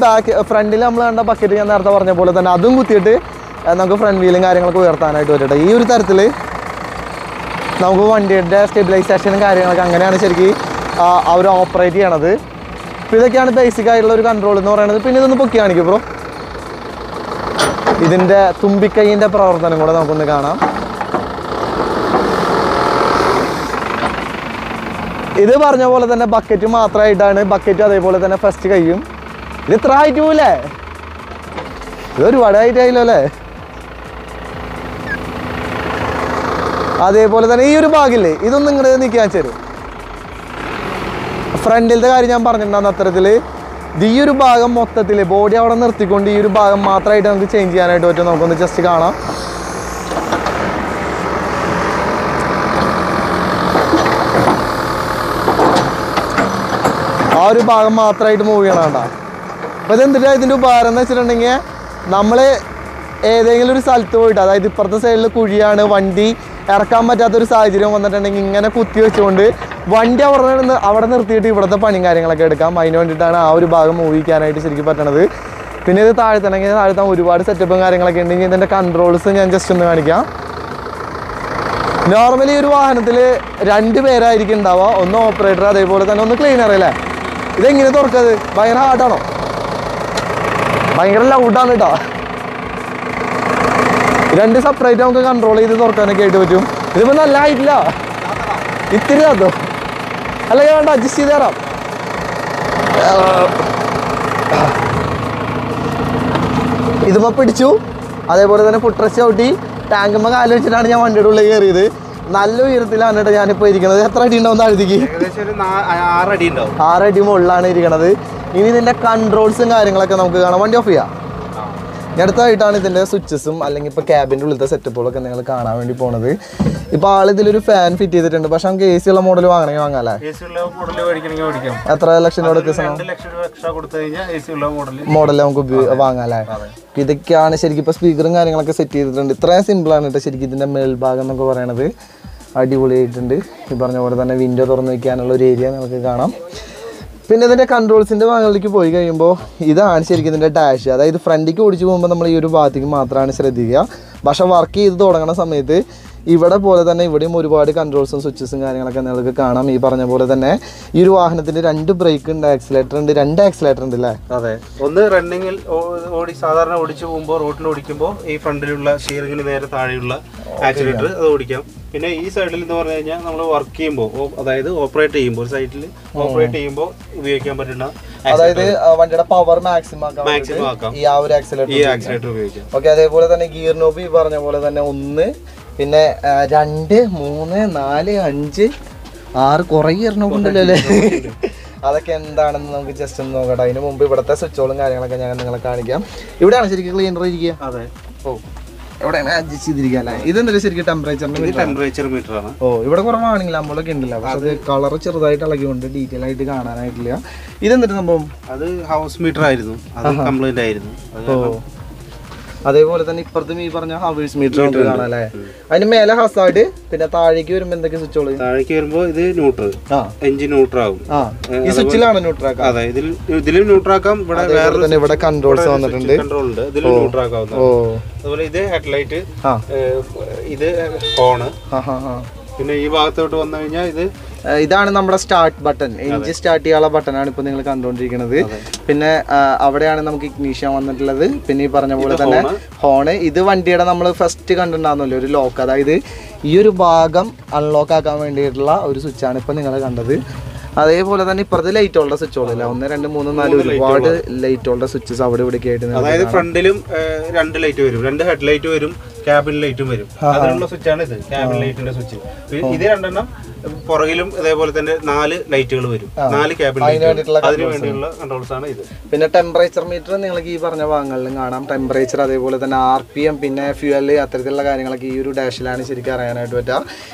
ഫ്രണ്ടിൽ നമ്മൾ കണ്ട ബക്കറ്റ് ഞാൻ നേരത്തെ പറഞ്ഞ പോലെ തന്നെ അതും കുത്തിയിട്ട് നമുക്ക് ഫ്രണ്ട് വീലും കാര്യങ്ങളൊക്കെ ഉയർത്താനായിട്ട് പറ്റട്ടെ. ഈ ഒരു തരത്തിൽ നമുക്ക് വണ്ടിയുടെ സ്റ്റെബിലൈസേഷനും കാര്യങ്ങളൊക്കെ അങ്ങനെയാണ് ശരിക്കും അവർ ഓപ്പറേറ്റ് ചെയ്യണത്. അപ്പോൾ ഇതൊക്കെയാണ് ബേസിക് ആയിട്ടുള്ള ഒരു കൺട്രോൾ എന്ന് പറയുന്നത്. പിന്നെ ഇതൊന്ന് പൊക്കി കാണിക്കും ബ്രോ. ഇതിൻ്റെ തുമ്പിക്കൈയിൻ്റെ പ്രവർത്തനം കൂടെ നമുക്കൊന്ന് കാണാം. ഇത് പറഞ്ഞ പോലെ തന്നെ ബക്കറ്റ് മാത്രമായിട്ടാണ്. ബക്കറ്റ് അതേപോലെ തന്നെ ഫസ്റ്റ് കൈയും. ഇത് ഇത്ര ഹൈറ്റ് പോവില്ലേ? ഇത് ഒരുപാട് ഹൈറ്റ് ആയില്ലോ അല്ലേ? അതേപോലെ തന്നെ ഈ ഒരു ഭാഗമില്ലേ, ഇതൊന്നും ഇങ്ങോട്ട് നിൽക്കാൻ തരും. ഫ്രണ്ടിലത്തെ കാര്യം ഞാൻ പറഞ്ഞിട്ടുണ്ടാകുന്ന അത്തരത്തിൽ ഈ ഒരു ഭാഗം മൊത്തത്തിൽ ബോഡി അവിടെ നിർത്തിക്കൊണ്ട് ഈ ഒരു ഭാഗം മാത്രമായിട്ട് നമുക്ക് ചേഞ്ച് ചെയ്യാനായിട്ട് പറ്റും. നമുക്കൊന്ന് ജസ്റ്റ് കാണാം. ആ ഒരു ഭാഗം മാത്രമായിട്ട് മൂവ് ചെയ്യണം കേട്ടോ. അപ്പോൾ ഇതെന്തിട്ടാണ് ഇതിൻ്റെ ഉപകാരം എന്ന് വെച്ചിട്ടുണ്ടെങ്കിൽ നമ്മൾ ഏതെങ്കിലും ഒരു സ്ഥലത്ത് പോയിട്ട്, അതായത് ഇപ്പുറത്തെ സൈഡിൽ കുഴിയാണ്, വണ്ടി ഇറക്കാൻ പറ്റാത്തൊരു സാഹചര്യം വന്നിട്ടുണ്ടെങ്കിൽ ഇങ്ങനെ കുത്തി വെച്ചുകൊണ്ട് വണ്ടി അവിടെ നിർത്തിയിട്ട് ഇവിടുത്തെ പണിയും കാര്യങ്ങളൊക്കെ എടുക്കാം. അതിന് വേണ്ടിയിട്ടാണ് ആ ഒരു ഭാഗം മൂവ് ചെയ്യാനായിട്ട് ശരിക്കും പറ്റണത്. പിന്നെ ഇത് താഴ്ത്താൻ ഒരുപാട് സെറ്റപ്പും കാര്യങ്ങളൊക്കെ ഉണ്ടെങ്കിൽ ഇതിൻ്റെ കൺട്രോൾസ് ഞാൻ ജസ്റ്റ് ഒന്ന് കാണിക്കാം. നോർമലി ഒരു വാഹനത്തിൽ 2 പേരായിരിക്കും ഉണ്ടാവുക. ഒന്ന് ഓപ്പറേറ്റർ, അതേപോലെ തന്നെ ഒന്ന് ക്ലീനർ അല്ലേ. ഇതെങ്ങനെ തുറക്കത്? ഭയങ്കര ഹാർഡാണോ? ഭയങ്കര ലൗഡാണ് കേട്ടോ. 2 സെപ്പറേറ്റ് നമുക്ക് കൺട്രോൾ ചെയ്ത് തുറക്കാനൊക്കെ ആയിട്ട് പറ്റും. ഇതിപ്പോൾ നല്ല ഹൈറ്റില്ല, ഇത്തിരി താത്തോ അല്ലെങ്കിൽ വേണ്ട, അഡ്ജസ്റ്റ് ചെയ്ത് തരാം. ഇതിപ്പോൾ പിടിച്ചു. അതേപോലെ തന്നെ ഫുട്രസ്റ്റ് ചവിട്ടി ടാങ്കുമ്പോൾ കാല് വെച്ചിട്ടാണ് ഞാൻ വണ്ടിയുടെ ഉള്ളിൽ കയറിയത്. നല്ല ഉയരത്തിലാണ് കേട്ടോ ഞാനിപ്പോൾ ഇരിക്കുന്നത്. എത്ര അടി ഉണ്ടാവും താഴത്തേക്ക്? 6 അടി മുകളിലാണ് ഇരിക്കണത്. ഇനി ഇതിൻ്റെ കൺട്രോൾസും കാര്യങ്ങളൊക്കെ നമുക്ക് കാണാം. വണ്ടി ഓഫ് ചെയ്യാം. അടുത്തായിട്ടാണ് ഇതിൻ്റെ സ്വിച്ചസും അല്ലെങ്കിൽ ഇപ്പോൾ ക്യാബിൻ്റെ ഉള്ളിലത്തെ സെറ്റപ്പുകളൊക്കെ നിങ്ങൾ കാണാൻ വേണ്ടി പോണത്. ഇപ്പോൾ ആളിതിലൊരു ഫാൻ ഫിറ്റ് ചെയ്തിട്ടുണ്ട്. പക്ഷെ നമുക്ക് AC ഉള്ള മോഡൽ വാങ്ങണമെങ്കിൽ വാങ്ങാല്ലേ? എത്ര ലക്ഷം മോഡൽ നമുക്ക് വാങ്ങാല്ലേ? ഇതൊക്കെയാണ് ശരിക്കും. ഇപ്പോൾ സ്പീക്കറും കാര്യങ്ങളൊക്കെ സെറ്റ് ചെയ്തിട്ടുണ്ട്. ഇത്രയും സിമ്പിളാണ് കേട്ടോ ശരിക്കും ഇതിൻ്റെ മേൽഭാഗം എന്നൊക്കെ പറയണത്. അടിപൊളിയായിട്ടുണ്ട്. ഈ പറഞ്ഞ പോലെ തന്നെ വിൻഡോ തുറന്ന് വയ്ക്കാനുള്ള ഒരു ഏരിയ നമുക്ക് കാണാം. പിന്നെ ഇതിൻ്റെ കൺട്രോൾസിൻ്റെ ഭാഗങ്ങളിലേക്ക് പോയി കഴിയുമ്പോൾ ഇതാണ് ശരിക്കും ഇതിൻ്റെ ഡാഷ്. അതായത് ഫ്രണ്ടിലേക്ക് ഓടിച്ച് പോകുമ്പോൾ നമ്മൾ ഈ ഒരു ഭാഗത്തേക്ക് മാത്രമാണ് ശ്രദ്ധിക്കുക. പക്ഷേ വർക്ക് ചെയ്ത് തുടങ്ങുന്ന സമയത്ത് ഇവിടെ പോലെ തന്നെ ഇവിടെയും ഒരുപാട് കൺട്രോൾസും സ്വിച്ചസും കാര്യങ്ങളൊക്കെ നിങ്ങൾക്ക് കാണാം. ഈ പറഞ്ഞ പോലെ തന്നെ ഈ ഒരു വാഹനത്തിന് 2 ബ്രേക്ക് ഉണ്ട്, ആക്സിലേറ്റർ ഉണ്ട്, 2 ആക്സിലേറ്റർ ഉണ്ട് അല്ലേ? അതെ, ഒന്ന് റണ്ണിങ്ങിൽ സാധാരണ ഓടിച്ചു പോകുമ്പോൾ റോഡിൽ ഓടിക്കുമ്പോൾ ഈ ഫ്രണ്ടിലുള്ള സ്റ്റിയറിംഗിന് നേരെ താഴെയുള്ള ആക്സിലേറ്റർ അത് ഓടിക്കാം. പിന്നെ ഈ സൈഡിൽ എന്ന് പറഞ്ഞു കഴിഞ്ഞാൽ നമ്മൾ വർക്ക് ചെയ്യുമ്പോൾ, അതായത് ഓപ്പറേറ്റ് ചെയ്യുമ്പോൾ സൈറ്റിൽ ഓപ്പറേറ്റ് ചെയ്യുമ്പോൾ ഉപയോഗിക്കാൻ പറ്റുന്ന, അതായത് വണ്ടിയുടെ പവർ മാക്സിമം ആക്കാം ഈ ഒരു ആക്സിലേറ്റർ ഉപയോഗിക്കാം. ഓക്കെ. അതേപോലെ തന്നെ ഗിയർ നോബ് ഈ പറഞ്ഞ പോലെ തന്നെ 1, പിന്നെ 2, 3, 4, 5, 6 കുറേ ഗിയർ നോബ് ഉണ്ടല്ലോ അല്ലേ? അതൊക്കെ എന്താണെന്ന് നമുക്ക് ജസ്റ്റ് ഒന്ന് നോക്കട്ടെ. അതിന് മുമ്പ് ഇവിടുത്തെ സ്വിച്ചുകളും കാര്യങ്ങളൊക്കെ ഞാൻ നിങ്ങളെ കാണിക്കാം. ഇവിടെയാണ് ശരിക്കും ക്ലീനർ ഇരിക്കുക. അതെ, എവിടെയാണ് അഡ്ജസ്റ്റ് ചെയ്തിരിക്കുക അല്ലേ? ഇതെന്താ ശരിക്കും ടെമ്പറേച്ചർ മീറ്റർ ആണ്. ഇവിടെ കുറവാണെങ്കിൽ നമ്മളൊക്കെ ഉണ്ടല്ലോ, പക്ഷെ അത് കളർ ചെറുതായിട്ട് ഇളകിക്കൊണ്ട് ഡീറ്റെയിൽ ആയിട്ട് കാണാനായിട്ടില്ല. ഇതെന്തൊരു സംഭവം? അത് ഹൗസ് മീറ്റർ ആയിരുന്നു, അത് കംപ്ലൈന്റ് ആയിരുന്നു. അതേപോലെ തന്നെ ഇപ്പുറത്തും ഈ പറഞ്ഞ ഹവേഴ്സ് മീറ്റർ കാണാം അല്ലേ? അതിന് മേലെ ഹസാർഡ്, പിന്നെ താഴേക്ക് വരുമ്പോ എന്തൊക്കെ സ്വിച്ചുകൾ? താഴേക്ക് വരുമ്പോ ഇത് ന്യൂട്രൽ, എഞ്ചിൻ ന്യൂട്രൽ ആവും. ഈ സ്വിച്ചിലാണ് ന്യൂട്രൽ ആക്കാം. അതെ, ഇതിലും ന്യൂട്രൽ ആക്കാം. ഇവിടെ കൺട്രോൾസ് വന്നിട്ടുണ്ട്, കൺട്രോൾ ഉണ്ട്, ഇതിലും ന്യൂട്രൽ ആക്കാം. അതുപോലെ ഇത് ഹെഡ്ലൈറ്റ്, ഇത് ഹോണ്. പിന്നെ ഈ ഭാഗത്തോട്ട് വന്നു കഴിഞ്ഞാൽ ഇതാണ് നമ്മുടെ സ്റ്റാർട്ട് ബട്ടൺ, എഞ്ചിൻ സ്റ്റാർട്ട് ചെയ്യാനുള്ള ബട്ടണാണ് ഇപ്പൊ നിങ്ങൾ കണ്ടുകൊണ്ടിരിക്കുന്നത്. പിന്നെ അവിടെയാണ് നമുക്ക് ഇഗ്നീഷൻ വന്നിട്ടുള്ളത്. പിന്നെ ഈ പറഞ്ഞ പോലെ തന്നെ ഹോണ്. ഇത് വണ്ടിയുടെ നമ്മൾ ഫസ്റ്റ് കണ്ടിട്ടുണ്ടാകുന്നല്ലോ ഒരു ലോക്ക്, അതായത് ഈ ഒരു ഭാഗം അൺലോക്ക് ആക്കാൻ വേണ്ടിയിട്ടുള്ള ഒരു സ്വിച്ചാണ് ഇപ്പൊ നിങ്ങൾ കണ്ടത്. അതേപോലെ തന്നെ ഇപ്പുറത്ത് ലൈറ്റ് ഹോൾഡർ സ്വിച്ചുകളില്ല, 1, 2, 3, 4 ഒരുപാട് ലൈറ്റ് ഹോൾഡർ സ്വിച്ചസ് അവിടെ ഇവിടെ ആയിട്ട്. അതായത് ഫ്രണ്ടിലും 2 ലൈറ്റ് വരും, 2 ഹെഡ് ലൈറ്റ് വരും, ക്യാബിൻ ലൈറ്റും വരും. അതിനുള്ള സ്വിച്ചാണ് ഇത്, ക്യാബിൻ ലൈറ്റിന്റെ സ്വിച്ച്. ഇത് 2 പുറകിലും ഇതേപോലെ തന്നെ 4 ലൈറ്റുകൾ വരും, 4 ക്യാബിൻ ലൈറ്റ്. അതിന് വേണ്ടിയുള്ള കൺട്രോൾസ് ആണ് ഇത്. പിന്നെ ടെമ്പറേച്ചർ മീറ്റർ നിങ്ങൾക്ക് ഈ പറഞ്ഞ ഭാഗങ്ങളിലും കാണാം. ടെമ്പറേച്ചർ, അതേപോലെ തന്നെ RPM, പിന്നെ ഫ്യൂവൽ, അത്തരത്തിലുള്ള കാര്യങ്ങളൊക്കെ ഈ ഒരു ഡാഷിലാണ് ശരിക്കും അറിയാനായിട്ട് പറ്റുക.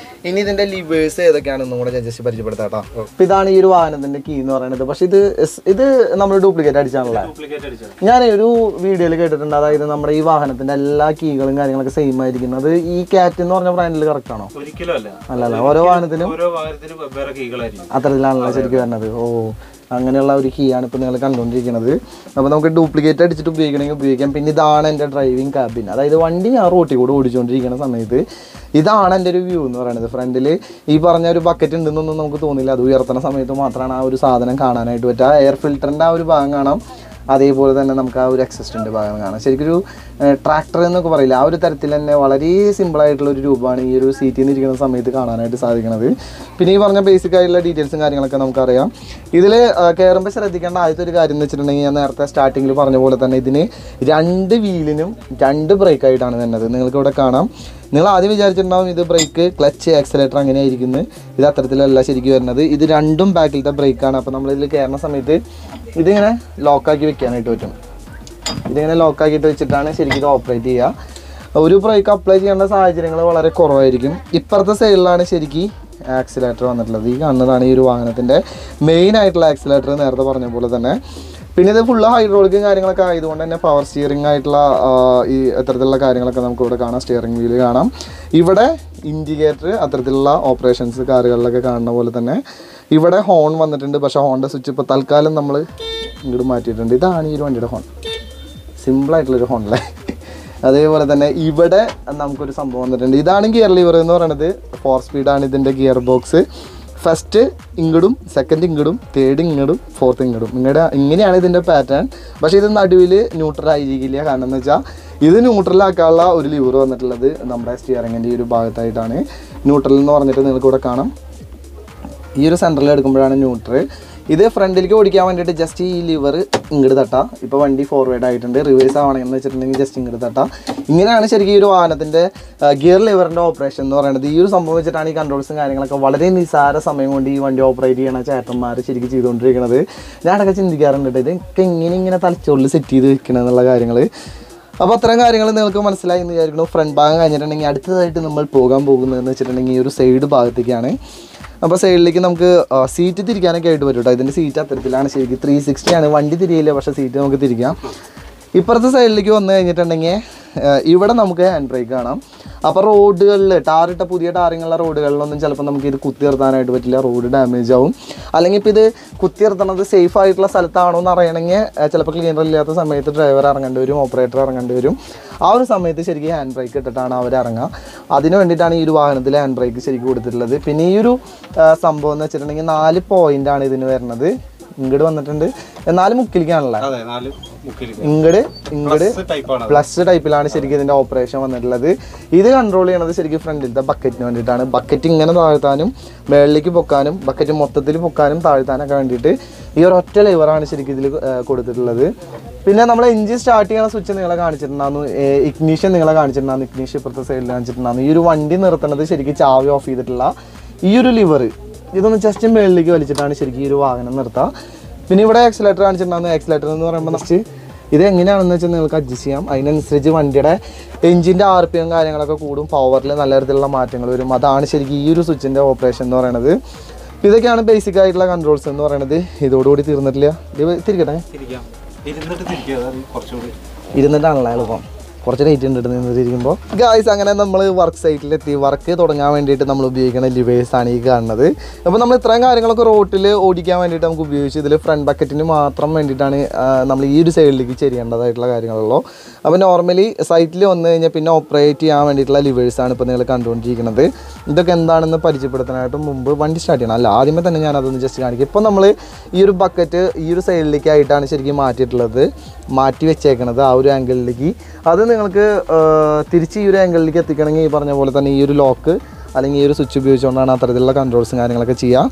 ഇനി ഇതിന്റെ ലിവേഴ്സ് ഏതൊക്കെയാണെന്നും കൂടെ ജസ്റ്റ് പരിചയപ്പെടുത്താം കേട്ടോ. അപ്പൊ ഇതാണ് ഈ ഒരു വാഹനത്തിന്റെ കീ എന്ന് പറയുന്നത്. പക്ഷെ ഇത് നമ്മൾ ഡ്യൂപ്ലിക്കേറ്റ് അടിച്ചാണല്ലോ. ഞാൻ ഒരു വീഡിയോയിൽ കേട്ടിട്ടുണ്ട്, അതായത് നമ്മുടെ ഈ വാഹനത്തിന്റെ എല്ലാ കീകളും കാര്യങ്ങളൊക്കെ സെയിം ആയിരിക്കുന്നത്. ഈ കാറ്റ് എന്ന് പറഞ്ഞ ബ്രാൻഡിൽ കറക്റ്റ് ആണോ? ഒരിക്കലും അല്ലല്ല, ഓരോ വാഹനത്തിനും അത്തരത്തിലാണല്ലോ ശരിക്കും വരുന്നത്. അങ്ങനെയുള്ള ഒരു കീ ആണ് ഇപ്പോൾ നിങ്ങൾ കണ്ടുകൊണ്ടിരിക്കുന്നത്. അപ്പോൾ നമുക്ക് ഡ്യൂപ്ലിക്കേറ്റ് അടിച്ചിട്ട് ഉപയോഗിക്കണമെങ്കിൽ ഉപയോഗിക്കാം. പിന്നെ ഇതാണ് എൻ്റെ ഡ്രൈവിംഗ് ക്യാബിൻ, അതായത് വണ്ടി ഞാൻ റോട്ടിൽ കൂടെ ഓടിച്ചുകൊണ്ടിരിക്കുന്ന സമയത്ത് ഇതാണ് എൻ്റെ ഒരു വ്യൂ എന്ന് പറയുന്നത്. ഫ്രണ്ടിൽ ഈ പറഞ്ഞ ഒരു ബക്കറ്റ് ഉണ്ടെന്നൊന്നും നമുക്ക് തോന്നില്ല, അത് ഉയർത്തുന്ന സമയത്ത് മാത്രമാണ് ആ ഒരു സാധനം കാണാനായിട്ട് പറ്റുക. എയർ ഫിൽറ്ററിൻ്റെ ആ ഒരു ഭാഗം കാണാം, അതേപോലെ തന്നെ നമുക്ക് ആ ഒരു എക്സിസ്റ്റിൻ്റെ ഭാഗം കാണാം. ശരിക്കൊരു ട്രാക്ടർ എന്നൊക്കെ പറയില്ല, ആ ഒരു തരത്തിൽ തന്നെ വളരെ സിമ്പിളായിട്ടുള്ളൊരു രൂപമാണ് ഈ ഒരു സീറ്റിൽ നിന്ന് ഇരിക്കുന്ന സമയത്ത് കാണാനായിട്ട് സാധിക്കുന്നത്. പിന്നെ ഈ പറഞ്ഞ ബേസിക് ആയിട്ടുള്ള ഡീറ്റെയിൽസും കാര്യങ്ങളൊക്കെ നമുക്കറിയാം. ഇതിൽ കയറുമ്പോൾ ശ്രദ്ധിക്കേണ്ട ആദ്യത്തെ ഒരു കാര്യം എന്ന് വെച്ചിട്ടുണ്ടെങ്കിൽ, ഞാൻ നേരത്തെ സ്റ്റാർട്ടിങ്ങിൽ പറഞ്ഞ പോലെ തന്നെ ഇതിന് 2 വീലിനും 2 ബ്രേക്കായിട്ടാണ് വരുന്നത്. നിങ്ങൾക്കിവിടെ കാണാം. നിങ്ങൾ ആദ്യം വിചാരിച്ചിട്ടുണ്ടാവും ഇത് ബ്രേക്ക്, ക്ലച്ച്, ആക്സിലേറ്റർ അങ്ങനെയായിരിക്കുന്നത്. ഇത് അത്തരത്തിലല്ല ശരിക്കും വരുന്നത്. ഇത് 2ഉം ബാക്കിലത്തെ ബ്രേക്കാണ്. അപ്പോൾ നമ്മളിതിൽ കയറുന്ന സമയത്ത് ഇതിങ്ങനെ ലോക്കാക്കി വെക്കാനായിട്ട് പറ്റും. ഇതിങ്ങനെ ലോക്കാക്കിയിട്ട് വെച്ചിട്ടാണ് ശരിക്കും ഇത് ഓപ്പറേറ്റ് ചെയ്യുക. ഒരു ബ്രേക്ക് അപ്ലൈ ചെയ്യേണ്ട സാഹചര്യങ്ങൾ വളരെ കുറവായിരിക്കും. ഇപ്പുറത്തെ സൈഡിലാണ് ശരിക്കും ആക്സിലേറ്റർ വന്നിട്ടുള്ളത്. ഈ കാണുന്നതാണ് ഈ ഒരു വാഹനത്തിൻ്റെ മെയിൻ ആയിട്ടുള്ള ആക്സിലേറ്റർ, നേരത്തെ പറഞ്ഞ പോലെ തന്നെ. പിന്നെ ഇത് ഫുള്ള് ഹൈഡ്രോളിക്കും കാര്യങ്ങളൊക്കെ ആയതുകൊണ്ട് തന്നെ പവർ സ്റ്റിയറിംഗ് ആയിട്ടുള്ള ഈ അത്തരത്തിലുള്ള കാര്യങ്ങളൊക്കെ നമുക്ക് ഇവിടെ കാണാം. സ്റ്റിയറിംഗ് വീല് കാണാം, ഇവിടെ ഇൻഡിക്കേറ്റർ, അത്തരത്തിലുള്ള ഓപ്പറേഷൻസ് കാറുകളിലൊക്കെ കാണുന്ന പോലെ തന്നെ. ഇവിടെ ഹോൺ വന്നിട്ടുണ്ട്, പക്ഷേ ഹോണിൻ്റെ സ്വിച്ച് ഇപ്പോൾ തൽക്കാലം നമ്മൾ ഇങ്ങോട്ട് മാറ്റിയിട്ടുണ്ട്. ഇതാണ് ഈ ഒരു വണ്ടിയുടെ ഹോൺ, സിമ്പിളായിട്ടുള്ളൊരു ഹോണല്ലേ. അതേപോലെ തന്നെ ഇവിടെ നമുക്കൊരു സംഭവം വന്നിട്ടുണ്ട്. ഇതാണ് ഗിയർ ലിവർ എന്ന് പറയുന്നത്. 4 സ്പീഡാണ് ഇതിൻ്റെ ഗിയർ ബോക്സ്. ഫസ്റ്റ് ഇങ്ങടും, സെക്കൻഡ് ഇങ്ങടും, തേർഡ് ഇങ്ങടും, ഫോർത്ത് ഇങ്ങടും. ഇങ്ങനെയാണ് ഇതിൻ്റെ പാറ്റേൺ. പക്ഷേ ഇത് നടുവിൽ ന്യൂട്രൽ ആയിരിക്കില്ല. കാരണം എന്ന് വെച്ചാൽ ഇത് ന്യൂട്രലാക്കാനുള്ള ഒരു ലിവർ വന്നിട്ടുള്ളത് നമ്മുടെ സ്റ്റിയറിങ്ങിൻ്റെ ഈ ഒരു ഭാഗത്തായിട്ടാണ്. ന്യൂട്രൽ എന്ന് പറഞ്ഞിട്ട് നിങ്ങൾക്ക് ഇവിടെ കാണാം. ഈ ഒരു സെൻറ്ററിൽ എടുക്കുമ്പോഴാണ് ന്യൂട്രൽ. ഇത് ഫ്രണ്ടിലേക്ക് ഓടിക്കാൻ വേണ്ടിയിട്ട് ജസ്റ്റ് ഈ ലിവർ ഇങ്ങോട്ട് തട്ടാം. ഇപ്പോൾ വണ്ടി ഫോർവേഡ് ആയിട്ടുണ്ട്. റിവേഴ്സ് ആവണമെന്ന് വെച്ചിട്ടുണ്ടെങ്കിൽ ജസ്റ്റ് ഇങ്ങോട്ട് തട്ടാം. ഇങ്ങനെയാണ് ശരിക്കും ഈ ഒരു വാഹനത്തിൻ്റെ ഗിയർ ലിവറിൻ്റെ ഓപ്പറേഷൻ എന്ന് പറയുന്നത്. ഈ ഒരു സംഭവം വെച്ചിട്ടാണ് ഈ കൺട്രോൾസും കാര്യങ്ങളൊക്കെ വളരെ നിസ്സാര സമയം കൊണ്ട് ഈ വണ്ടി ഓപ്പറേറ്റ് ചെയ്യണ ചേട്ടന്മാർ ശരിക്കും ചെയ്തുകൊണ്ടിരിക്കുന്നത്. ഞാനൊക്കെ ചിന്തിക്കാറുണ്ട്, ഇതൊക്കെ ഇങ്ങനെ തലച്ചോറിൽ സെറ്റ് ചെയ്ത് വെക്കണം എന്നുള്ള കാര്യങ്ങൾ. അപ്പോൾ അത്തരം കാര്യങ്ങൾ നിങ്ങൾക്ക് മനസ്സിലായി എന്ന് വിചാരിക്കുന്നു. ഫ്രണ്ട് ഭാഗം കഴിഞ്ഞിട്ടുണ്ടെങ്കിൽ അടുത്തതായിട്ട് നമ്മൾ പോകാൻ പോകുന്നതെന്ന് വെച്ചിട്ടുണ്ടെങ്കിൽ ഈ ഒരു സൈഡ് ഭാഗത്തേക്കാണ്. അപ്പോൾ സൈഡിലേക്ക് നമുക്ക് സീറ്റ് തിരിക്കാനൊക്കെ ആയിട്ട് പറ്റും കേട്ടോ. ഇതിൻ്റെ സീറ്റ് അത്തരത്തിലാണ് ശരിക്കും 360 ആണ്. വണ്ടി തിരിയില്ല, പക്ഷേ സീറ്റ് നമുക്ക് തിരിക്കാം. ഇപ്പുറത്തെ സൈഡിലേക്ക് വന്നു കഴിഞ്ഞിട്ടുണ്ടെങ്കിൽ ഇവിടെ നമുക്ക് ഹാൻഡ് ബ്രേക്ക് കാണാം. അപ്പോൾ റോഡുകളിൽ പുതിയ ടാറിങ്ങുള്ള റോഡുകളിലൊന്നും ചിലപ്പോൾ നമുക്ക് ഇത് കുത്തി നിർത്താനായിട്ട് പറ്റില്ല, റോഡ് ഡാമേജ് ആവും. അല്ലെങ്കിൽ ഇപ്പോൾ ഇത് കുത്തി നിർത്തണത് സേഫ് ആയിട്ടുള്ള സ്ഥലത്താണോ എന്ന് അറിയണമെങ്കിൽ ചിലപ്പോൾ ക്ലീനർ ഇല്ലാത്ത സമയത്ത് ഡ്രൈവർ ഇറങ്ങേണ്ടി വരും, ഓപ്പറേറ്റർ ഇറങ്ങേണ്ടി വരും. ആ ഒരു സമയത്ത് ശരിക്കും ഹാൻഡ് ബ്രേക്ക് ഇട്ടിട്ടാണ് അവർ ഇറങ്ങുക. അതിന് വേണ്ടിയിട്ടാണ് ഈ ഒരു വാഹനത്തിൽ ഹാൻഡ് ബ്രേക്ക് ശരിക്കും കൊടുത്തിട്ടുള്ളത്. പിന്നെ ഈ ഒരു സംഭവം എന്ന് വെച്ചിട്ടുണ്ടെങ്കിൽ 4 പോയിൻ്റാണ് ഇതിന് വരുന്നത്. ഇങ്ങോട്ട് വന്നിട്ടുണ്ട് 4 മുക്കിലേക്കാണല്ലേ, ഇങ്ങോട്ട് പ്ലസ് ടൈപ്പിലാണ് ശരിക്കും ഇതിൻ്റെ ഓപ്പറേഷൻ വന്നിട്ടുള്ളത്. ഇത് കൺട്രോൾ ചെയ്യണത് ശരിക്കും ഫ്രണ്ടിലത്തെ ബക്കറ്റിന് വേണ്ടിയിട്ടാണ്. ബക്കറ്റ് ഇങ്ങനെ താഴ്ത്താനും മേളിലേക്ക് പൊക്കാനും ബക്കറ്റ് മൊത്തത്തിൽ പൊക്കാനും താഴ്ത്താനൊക്കെ വേണ്ടിയിട്ട് ഈ ഒരു ഒറ്റ ലിവറാണ് ശരിക്കും ഇതിൽ കൊടുത്തിട്ടുള്ളത്. പിന്നെ നമ്മൾ എഞ്ചിൻ സ്റ്റാർട്ട് ചെയ്യണ സ്വിച്ച് നിങ്ങളെ കാണിച്ചിട്ടുണ്ടായിരുന്നു, ഇഗ്നീഷൻ നിങ്ങളെ കാണിച്ചിട്ടുണ്ടായിരുന്നു, ഇഗ്നീഷൻ ഇപ്പുറത്തെ സൈഡിൽ കാണിച്ചിട്ടുണ്ടായിരുന്നു. ഈ ഒരു വണ്ടി നിർത്തുന്നത് ശരിക്കും ചാവി ഓഫ് ചെയ്തിട്ടുള്ള ഈ ഒരു ലിവർ ഇതൊന്ന് ജസ്റ്റ് മേളിലേക്ക് വലിച്ചിട്ടാണ് ശരിക്കും ഈ ഒരു വാഹനം നിർത്തുക. പിന്നെ ഇവിടെ ആക്സിലേറ്റർ കാണിച്ചിട്ടുണ്ടായിരുന്നു. ആക്സിലേറ്റർ എന്ന് പറയുമ്പോൾ നെക്സ്റ്റ് ഇത് എങ്ങനെയാണെന്ന് വെച്ചാൽ നിങ്ങൾക്ക് അഡ്ജസ്റ്റ് ചെയ്യാം. അതിനനുസരിച്ച് വണ്ടിയുടെ എഞ്ചിൻ്റെ RPM കാര്യങ്ങളൊക്കെ കൂടും, പവറിൽ നല്ല തരത്തിലുള്ള മാറ്റങ്ങൾ വരും. അതാണ് ശരിക്കും ഈ ഒരു സ്വിച്ചിൻ്റെ ഓപ്പറേഷൻ എന്ന് പറയുന്നത്. ഇതൊക്കെയാണ് ബേസിക് ആയിട്ടുള്ള കൺട്രോൾസ് എന്ന് പറയുന്നത്. ഇതോടുകൂടി തീർന്നിട്ടില്ല. ഇത് തിരിക്കട്ടെ, ഇരുന്നിട്ടാണല്ലോ എളുപ്പം, കുറച്ച് റേറ്റ് ഉണ്ട് നിന്നിരിക്കുമ്പോൾ. ഗായ്സ് അങ്ങനെ നമ്മൾ വർക്ക് സൈറ്റിലെത്തി. വർക്ക് തുടങ്ങാൻ വേണ്ടിയിട്ട് നമ്മൾ ഉപയോഗിക്കുന്ന ലിവേഴ്സാണ് ഈ കാണുന്നത്. അപ്പോൾ നമ്മൾ ഇത്രയും കാര്യങ്ങളൊക്കെ റോട്ടിൽ ഓടിക്കാൻ വേണ്ടിയിട്ട് നമുക്ക് ഉപയോഗിച്ച് ഇതിൽ ഫ്രണ്ട് ബക്കറ്റിന് മാത്രം വേണ്ടിയിട്ടാണ് നമ്മൾ ഈ ഒരു സൈഡിലേക്ക് ചെയ്യേണ്ടതായിട്ടുള്ള കാര്യങ്ങളുള്ളൂ. അപ്പോൾ നോർമലി സൈറ്റിൽ വന്നു കഴിഞ്ഞാൽ പിന്നെ ഓപ്പറേറ്റ് ചെയ്യാൻ വേണ്ടിയിട്ടുള്ള ലിവേഴ്സാണ് ഇപ്പോൾ നിങ്ങൾ കണ്ടുകൊണ്ടിരിക്കുന്നത്. ഇതൊക്കെ എന്താണെന്ന് പരിചയപ്പെടുത്താനായിട്ട് മുമ്പ് വണ്ടി സ്റ്റാർട്ട് ചെയ്യണം, അല്ല ആദ്യമേ തന്നെ ഞാനതൊന്ന് ജസ്റ്റ് കാണിക്കും. ഇപ്പോൾ നമ്മൾ ഈ ഒരു ബക്കറ്റ് ഈ ഒരു സൈഡിലേക്കായിട്ടാണ് ശരിക്കും മാറ്റിയിട്ടുള്ളത്, മാറ്റി വെച്ചേക്കണത് ആ ഒരു ആംഗിളിലേക്ക്. അത് നിങ്ങൾക്ക് തിരിച്ച് ഈ ഒരു ആംഗിളിലേക്ക് എത്തിക്കണമെങ്കിൽ ഈ പറഞ്ഞ പോലെ തന്നെ ഈ ഒരു ലോക്ക് അല്ലെങ്കിൽ ഈ ഒരു സ്വിച്ച് ഉപയോഗിച്ചുകൊണ്ടാണ് അത്തരത്തിലുള്ള കൺട്രോൾസും കാര്യങ്ങളൊക്കെ ചെയ്യുക.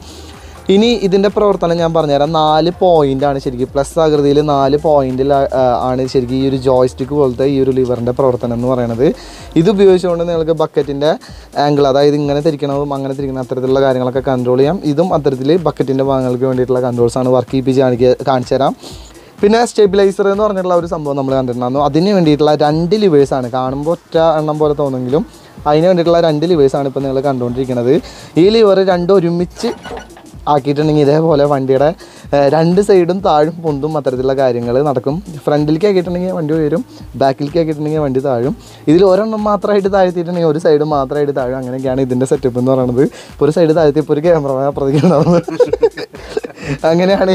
ഇനി ഇതിൻ്റെ പ്രവർത്തനം ഞാൻ പറഞ്ഞുതരാം. 4 പോയിൻ്റാണ് ശരിക്കും, പ്ലസ് ആകൃതിയിൽ 4 പോയിൻറ്റിൽ ആണ് ശരിക്കും ഈ ഒരു ജോയ്സ്റ്റിക്ക് പോലത്തെ ഈ ഒരു ലിവറിൻ്റെ പ്രവർത്തനം എന്ന് പറയുന്നത്. ഇത് ഉപയോഗിച്ചുകൊണ്ട് നിങ്ങൾക്ക് ബക്കറ്റിൻ്റെ ആംഗിൾ, അതായത് ഇങ്ങനെ തിരിക്കണതും അങ്ങനെ തിരിക്കണം അത്തരത്തിലുള്ള കാര്യങ്ങളൊക്കെ കൺട്രോൾ ചെയ്യാം. ഇതും അത്തരത്തിൽ ബക്കറ്റിൻ്റെ ഭാഗങ്ങൾക്ക് വേണ്ടിയിട്ടുള്ള കൺട്രോൾസാണ്. വർക്ക് ചെയ്യിപ്പിച്ച് കാണിച്ചു തരാം. പിന്നെ സ്റ്റെബിലൈസർ എന്ന് പറഞ്ഞിട്ടുള്ള ഒരു സംഭവം നമ്മൾ കണ്ടിട്ടുണ്ടായിരുന്നു. അതിന് വേണ്ടിയിട്ടുള്ള 2 ലിവേഴ്സാണ്. കാണുമ്പോൾ ഒറ്റ എണ്ണം പോലെ തോന്നുമെങ്കിലും അതിന് വേണ്ടിയിട്ടുള്ള 2 ലിവേഴ്സാണ് ഇപ്പോൾ നിങ്ങൾ കണ്ടുകൊണ്ടിരിക്കുന്നത്. ഈ ലിവർ 2 ഒരുമിച്ച് ആക്കിയിട്ടുണ്ടെങ്കിൽ ഇതേപോലെ വണ്ടിയുടെ 2 സൈഡും താഴും പൊന്തും അത്തരത്തിലുള്ള കാര്യങ്ങൾ നടക്കും. ഫ്രണ്ടിലേക്ക് ആക്കിയിട്ടുണ്ടെങ്കിൽ വണ്ടി ഉയരും, ബാക്കിലേക്ക് ആക്കിയിട്ടുണ്ടെങ്കിൽ വണ്ടി താഴും. ഇതിൽ ഒരെണ്ണം മാത്രമായിട്ട് താഴ്ത്തിയിട്ടുണ്ടെങ്കിൽ ഒരു സൈഡ് മാത്രമായിട്ട് താഴും. അങ്ങനെയൊക്കെയാണ് ഇതിൻ്റെ സെറ്റപ്പ് എന്ന് പറയുന്നത്. ഇപ്പോൾ ഒരു സൈഡ് താഴ്ത്തിയപ്പോൾ ഒരു ക്യാമറ പ്രതികരണമാവുന്നത്. അങ്ങനെയാണ്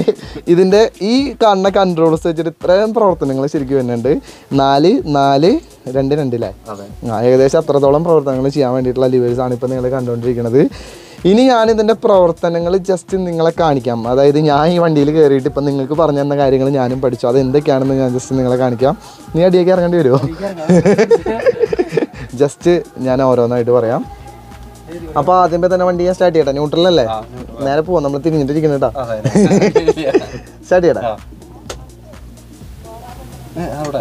ഇതിൻ്റെ ഈ കാണുന്ന കൺട്രോൾസ് വെച്ചിട്ട് ഇത്രയും പ്രവർത്തനങ്ങൾ ശരിക്കും വരുന്നുണ്ട്. 4, 4, 2, 2 അല്ലേ? ഏകദേശം അത്രത്തോളം പ്രവർത്തനങ്ങൾ ചെയ്യാൻ വേണ്ടിയിട്ടുള്ള ലിവേഴ്സാണ് ഇപ്പോൾ നിങ്ങൾ കണ്ടുകൊണ്ടിരിക്കുന്നത്. ഇനി ഞാനിതിൻ്റെ പ്രവർത്തനങ്ങൾ ജസ്റ്റ് നിങ്ങളെ കാണിക്കാം. അതായത് ഞാൻ ഈ വണ്ടിയിൽ കയറിയിട്ട് ഇപ്പം നിങ്ങൾക്ക് പറഞ്ഞു തന്ന കാര്യങ്ങൾ ഞാനും പഠിച്ചു. അത് എന്തൊക്കെയാണെന്ന് ഞാൻ ജസ്റ്റ് നിങ്ങളെ കാണിക്കാം. നീ അടിയേക്ക് ഇറങ്ങേണ്ടി വരുമോ? ജസ്റ്റ് ഞാൻ ഓരോന്നായിട്ട് പറയാം. അപ്പോൾ ആദ്യമേ തന്നെ വണ്ടി ഞാൻ സ്റ്റാർട്ട് ചെയ്യട്ടെ. ന്യൂട്രലല്ലേ? നേരെ പോവാം, നമ്മൾ തിരിഞ്ഞിട്ടിരിക്കണം കേട്ടോ. സ്റ്റാർട്ട് ചെയ്യട്ടെ.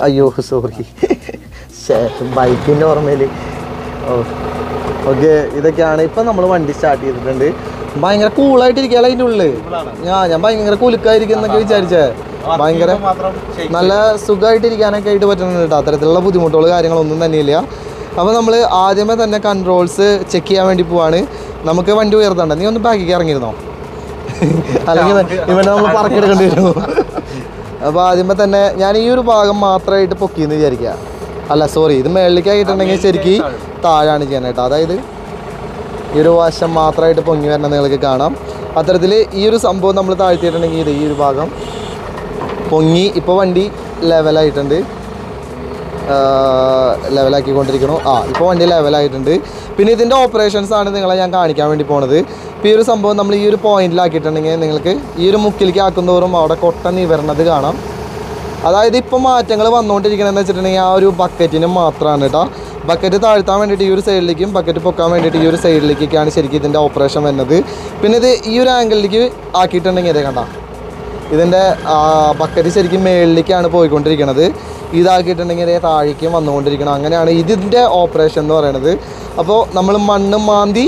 അയ്യോ സോറി, ബൈക്കിൻ്റെ ഓർമ്മയിൽ. ഓക്കെ, ഇതൊക്കെയാണ് ഇപ്പം നമ്മൾ വണ്ടി സ്റ്റാർട്ട് ചെയ്തിട്ടുണ്ട്. ഭയങ്കര കൂളായിട്ടിരിക്കുകയല്ല അതിൻ്റെ ഉള്ളിൽ. ഞാൻ ഭയങ്കര കുലുക്കായിരിക്കും എന്നൊക്കെ വിചാരിച്ചേ. ഭയങ്കര നല്ല സുഖമായിട്ടിരിക്കാനൊക്കെ ആയിട്ട് പറ്റുന്നുണ്ട് കേട്ടോ. അത്തരത്തിലുള്ള ബുദ്ധിമുട്ടുകൾ കാര്യങ്ങളൊന്നും തന്നെയില്ല. അപ്പോൾ നമ്മൾ ആദ്യമേ തന്നെ കൺട്രോൾസ് ചെക്ക് ചെയ്യാൻ വേണ്ടി പോവാണ്. നമുക്ക് വണ്ടി ഉയർത്തണ്ട. നീ ഒന്ന് ബാക്കിലേക്ക് ഇറങ്ങിയിരുന്നോ? അല്ലെങ്കിൽ ഇവിടെ നമ്മൾ പറക്കെടുക്കേണ്ടി വരുമോ? അപ്പോൾ ആദ്യമേ തന്നെ ഞാൻ ഈ ഒരു ഭാഗം മാത്രമായിട്ട് പൊക്കിയെന്ന് വിചാരിക്കുക. അല്ല സോറി, ഇത് മേളിലേക്ക് ആയിട്ടുണ്ടെങ്കിൽ ശരിക്കും താഴാണ് ചെയ്യാനായിട്ട്. അതായത് ഈ ഒരു വശം മാത്രമായിട്ട് പൊങ്ങി വരണം നിങ്ങൾക്ക് കാണാം. അത്തരത്തിൽ ഈ ഒരു സംഭവം നമ്മൾ താഴ്ത്തിയിട്ടുണ്ടെങ്കിൽ ഇത് ഈ ഒരു ഭാഗം പൊങ്ങി ഇപ്പോൾ വണ്ടി ലെവലായിട്ടുണ്ട്. ലെവലാക്കിക്കൊണ്ടിരിക്കണോ? ഇപ്പോൾ വണ്ടി ലെവലായിട്ടുണ്ട്. പിന്നെ ഇതിൻ്റെ ഓപ്പറേഷൻസാണ് നിങ്ങളെ ഞാൻ കാണിക്കാൻ വേണ്ടി പോണത്. ഇപ്പോൾ ഈ ഒരു സംഭവം നമ്മൾ ഈ ഒരു പോയിന്റിലാക്കിയിട്ടുണ്ടെങ്കിൽ നിങ്ങൾക്ക് ഈ ഒരു മുക്കിലേക്ക് ആക്കുന്തോറും അവിടെ കൊട്ട നിവരണത് കാണാം. അതായത് ഇപ്പോൾ മാറ്റങ്ങൾ വന്നുകൊണ്ടിരിക്കണമെന്ന് വെച്ചിട്ടുണ്ടെങ്കിൽ ആ ഒരു ബക്കറ്റിന് മാത്രമാണ് കേട്ടോ. ബക്കറ്റ് താഴ്ത്താൻ വേണ്ടിയിട്ട് ഈ ഒരു സൈഡിലേക്കും ബക്കറ്റ് പൊക്കാൻ വേണ്ടിയിട്ട് ഈ ഒരു സൈഡിലേക്കൊക്കെയാണ് ശരിക്കും ഇതിൻ്റെ ഓപ്പറേഷൻ വരുന്നത്. പിന്നെ ഇത് ഈ ഒരു ആംഗിളിലേക്ക് ആക്കിയിട്ടുണ്ടെങ്കിൽ ഇതേ കണ്ട, ഇതിൻ്റെ ബക്കറ്റ് ശരിക്കും മേളിലേക്കാണ് പോയിക്കൊണ്ടിരിക്കുന്നത്. ഇതാക്കിയിട്ടുണ്ടെങ്കിൽ ഇതേ താഴേക്കും വന്നുകൊണ്ടിരിക്കണം. അങ്ങനെയാണ് ഇതിൻ്റെ ഓപ്പറേഷൻ എന്ന് പറയുന്നത്. അപ്പോൾ നമ്മൾ മണ്ണ് മാന്തി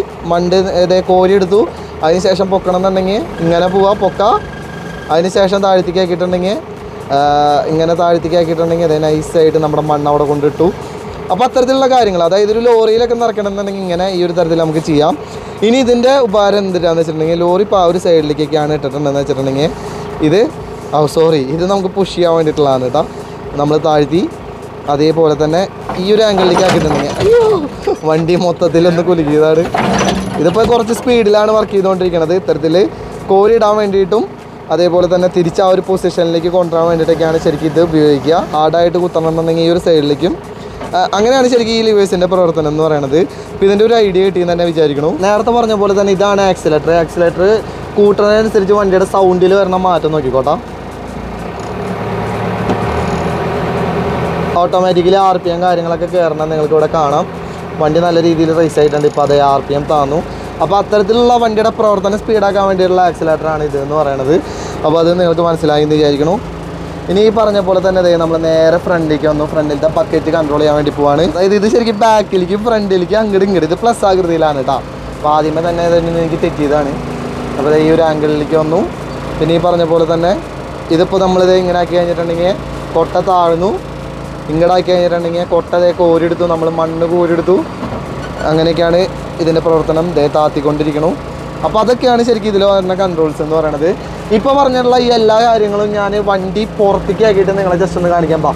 ഇതേ കോരിയെടുത്തു. അതിന് ശേഷം പൊക്കണം എന്നുണ്ടെങ്കിൽ ഇങ്ങനെ പോവാം, പൊക്കാം. അതിന് ശേഷം താഴ്ത്തിക്ക് ആക്കിയിട്ടുണ്ടെങ്കിൽ ഇങ്ങനെ താഴ്ത്തിക്ക് ആക്കിയിട്ടുണ്ടെങ്കിൽ അതേ നൈസായിട്ട് നമ്മുടെ മണ്ണ് അവിടെ കൊണ്ടിട്ടു. അപ്പോൾ അത്തരത്തിലുള്ള കാര്യങ്ങൾ, അതായത് ഒരു ലോറിയിലൊക്കെ നിറയ്ക്കണമെന്നുണ്ടെങ്കിൽ ഇങ്ങനെ ഈ ഒരു തരത്തിൽ നമുക്ക് ചെയ്യാം. ഇനി ഇതിൻ്റെ ഉപകാരം എന്തിനാന്ന് വെച്ചിട്ടുണ്ടെങ്കിൽ ലോറി ഇപ്പോൾ ആ ഒരു സൈഡിലേക്കൊക്കെയാണ് ഇട്ടിട്ടുണ്ടെന്ന് വെച്ചിട്ടുണ്ടെങ്കിൽ ഇത് ഇത് നമുക്ക് പുഷ് ചെയ്യാൻ വേണ്ടിയിട്ടുള്ളതാണ് കേട്ടോ. നമ്മൾ താഴ്ത്തി അതേപോലെ തന്നെ ഈ ഒരു ആംഗിളിലേക്ക് ആക്കിയിട്ടുണ്ടെങ്കിൽ അയ്യോ വണ്ടി മൊത്തത്തിലൊന്ന് കുലുക്കിയതാണ്. ഇതിപ്പോൾ കുറച്ച് സ്പീഡിലാണ് വർക്ക് ചെയ്തുകൊണ്ടിരിക്കുന്നത്. ഇത്തരത്തിൽ കോരിയിടാൻ വേണ്ടിയിട്ടും അതേപോലെ തന്നെ തിരിച്ച് ആ ഒരു പൊസിഷനിലേക്ക് കൊണ്ടുവരാൻ വേണ്ടിയിട്ടൊക്കെയാണ് ശരിക്കും ഇത് ഉപയോഗിക്കുക. ഹാർഡായിട്ട് കുത്തണമെന്നുണ്ടെങ്കിൽ ഈ ഒരു സൈഡിലേക്കും അങ്ങനെയാണ് ശരിക്കും ഈ ലിവേഴ്സിൻ്റെ പ്രവർത്തനം എന്ന് പറയുന്നത്. അപ്പോൾ ഇതിൻ്റെ ഒരു ഐഡിയ കിട്ടിയെന്ന് തന്നെ വിചാരിക്കണം. നേരത്തെ പറഞ്ഞ പോലെ തന്നെ ഇതാണ് ആക്സിലേറ്റർ കൂട്ടുന്നതിനനുസരിച്ച് വണ്ടിയുടെ സൗണ്ടിൽ വരണ മാറ്റം നോക്കിക്കോട്ടെ. ഓട്ടോമാറ്റിക്കലി RPM കാര്യങ്ങളൊക്കെ കയറണം നിങ്ങൾക്ക് ഇവിടെ കാണാം. വണ്ടി നല്ല രീതിയിൽ റേസ് ആയിട്ടുണ്ട്. ഇപ്പോൾ അതേ RPM താന്നു. അപ്പോൾ അത്തരത്തിലുള്ള വണ്ടിയുടെ പ്രവർത്തനം സ്പീഡാക്കാൻ വേണ്ടിയിട്ടുള്ള ആക്സിലേറ്ററാണ് ഇത് എന്ന് പറയുന്നത്. അപ്പോൾ അത് നിങ്ങൾക്ക് മനസ്സിലായി എന്ന് വിചാരിക്കണം. ഇനി ഈ പറഞ്ഞ പോലെ തന്നെ നമ്മൾ നേരെ ഫ്രണ്ടിലേക്ക് വന്നു. ഫ്രണ്ടിലത്തെ ബക്കറ്റ് കൺട്രോൾ ചെയ്യാൻ വേണ്ടി പോവാണ്. അതായത് ഇത് ശരിക്കും ബാക്കിലേക്കും ഫ്രണ്ടിലേക്കും അങ്ങോട്ട് ഇങ്ങോട്ട് ഇത് പ്ലസ് ആകൃതിയിലാണ് കേട്ടോ. അപ്പോൾ ആദ്യമേ തന്നെ എനിക്ക് തെറ്റിയതാണ്. അപ്പോൾ ഈ ഒരു ആംഗിളിലേക്ക് വന്നു. പിന്നെ ഈ പറഞ്ഞ പോലെ തന്നെ ഇതിപ്പോൾ നമ്മളിത് ഇങ്ങനെ ആക്കി കഴിഞ്ഞിട്ടുണ്ടെങ്കിൽ കൊട്ട താഴ്ന്നു. ഇങ്ങോട്ടാക്കി കഴിഞ്ഞിട്ടുണ്ടെങ്കിൽ കൊട്ട കോരിയെടുത്തു, നമ്മൾ മണ്ണ് കോരിയെടുത്തു. അങ്ങനെയൊക്കെയാണ് ഇതിൻ്റെ പ്രവർത്തനം. താത്തിക്കൊണ്ടിരിക്കണം. അപ്പോൾ അതൊക്കെയാണ് ശരിക്കും ഇതിൽ വരുന്ന കൺട്രോൾസ് എന്ന് പറയുന്നത്. ഇപ്പോൾ പറഞ്ഞിട്ടുള്ള ഈ എല്ലാ കാര്യങ്ങളും ഞാൻ വണ്ടി പുറത്തേക്ക് ആക്കിയിട്ട് നിങ്ങളെ ജസ്റ്റ് ഒന്ന് കാണിക്കാൻ പാ.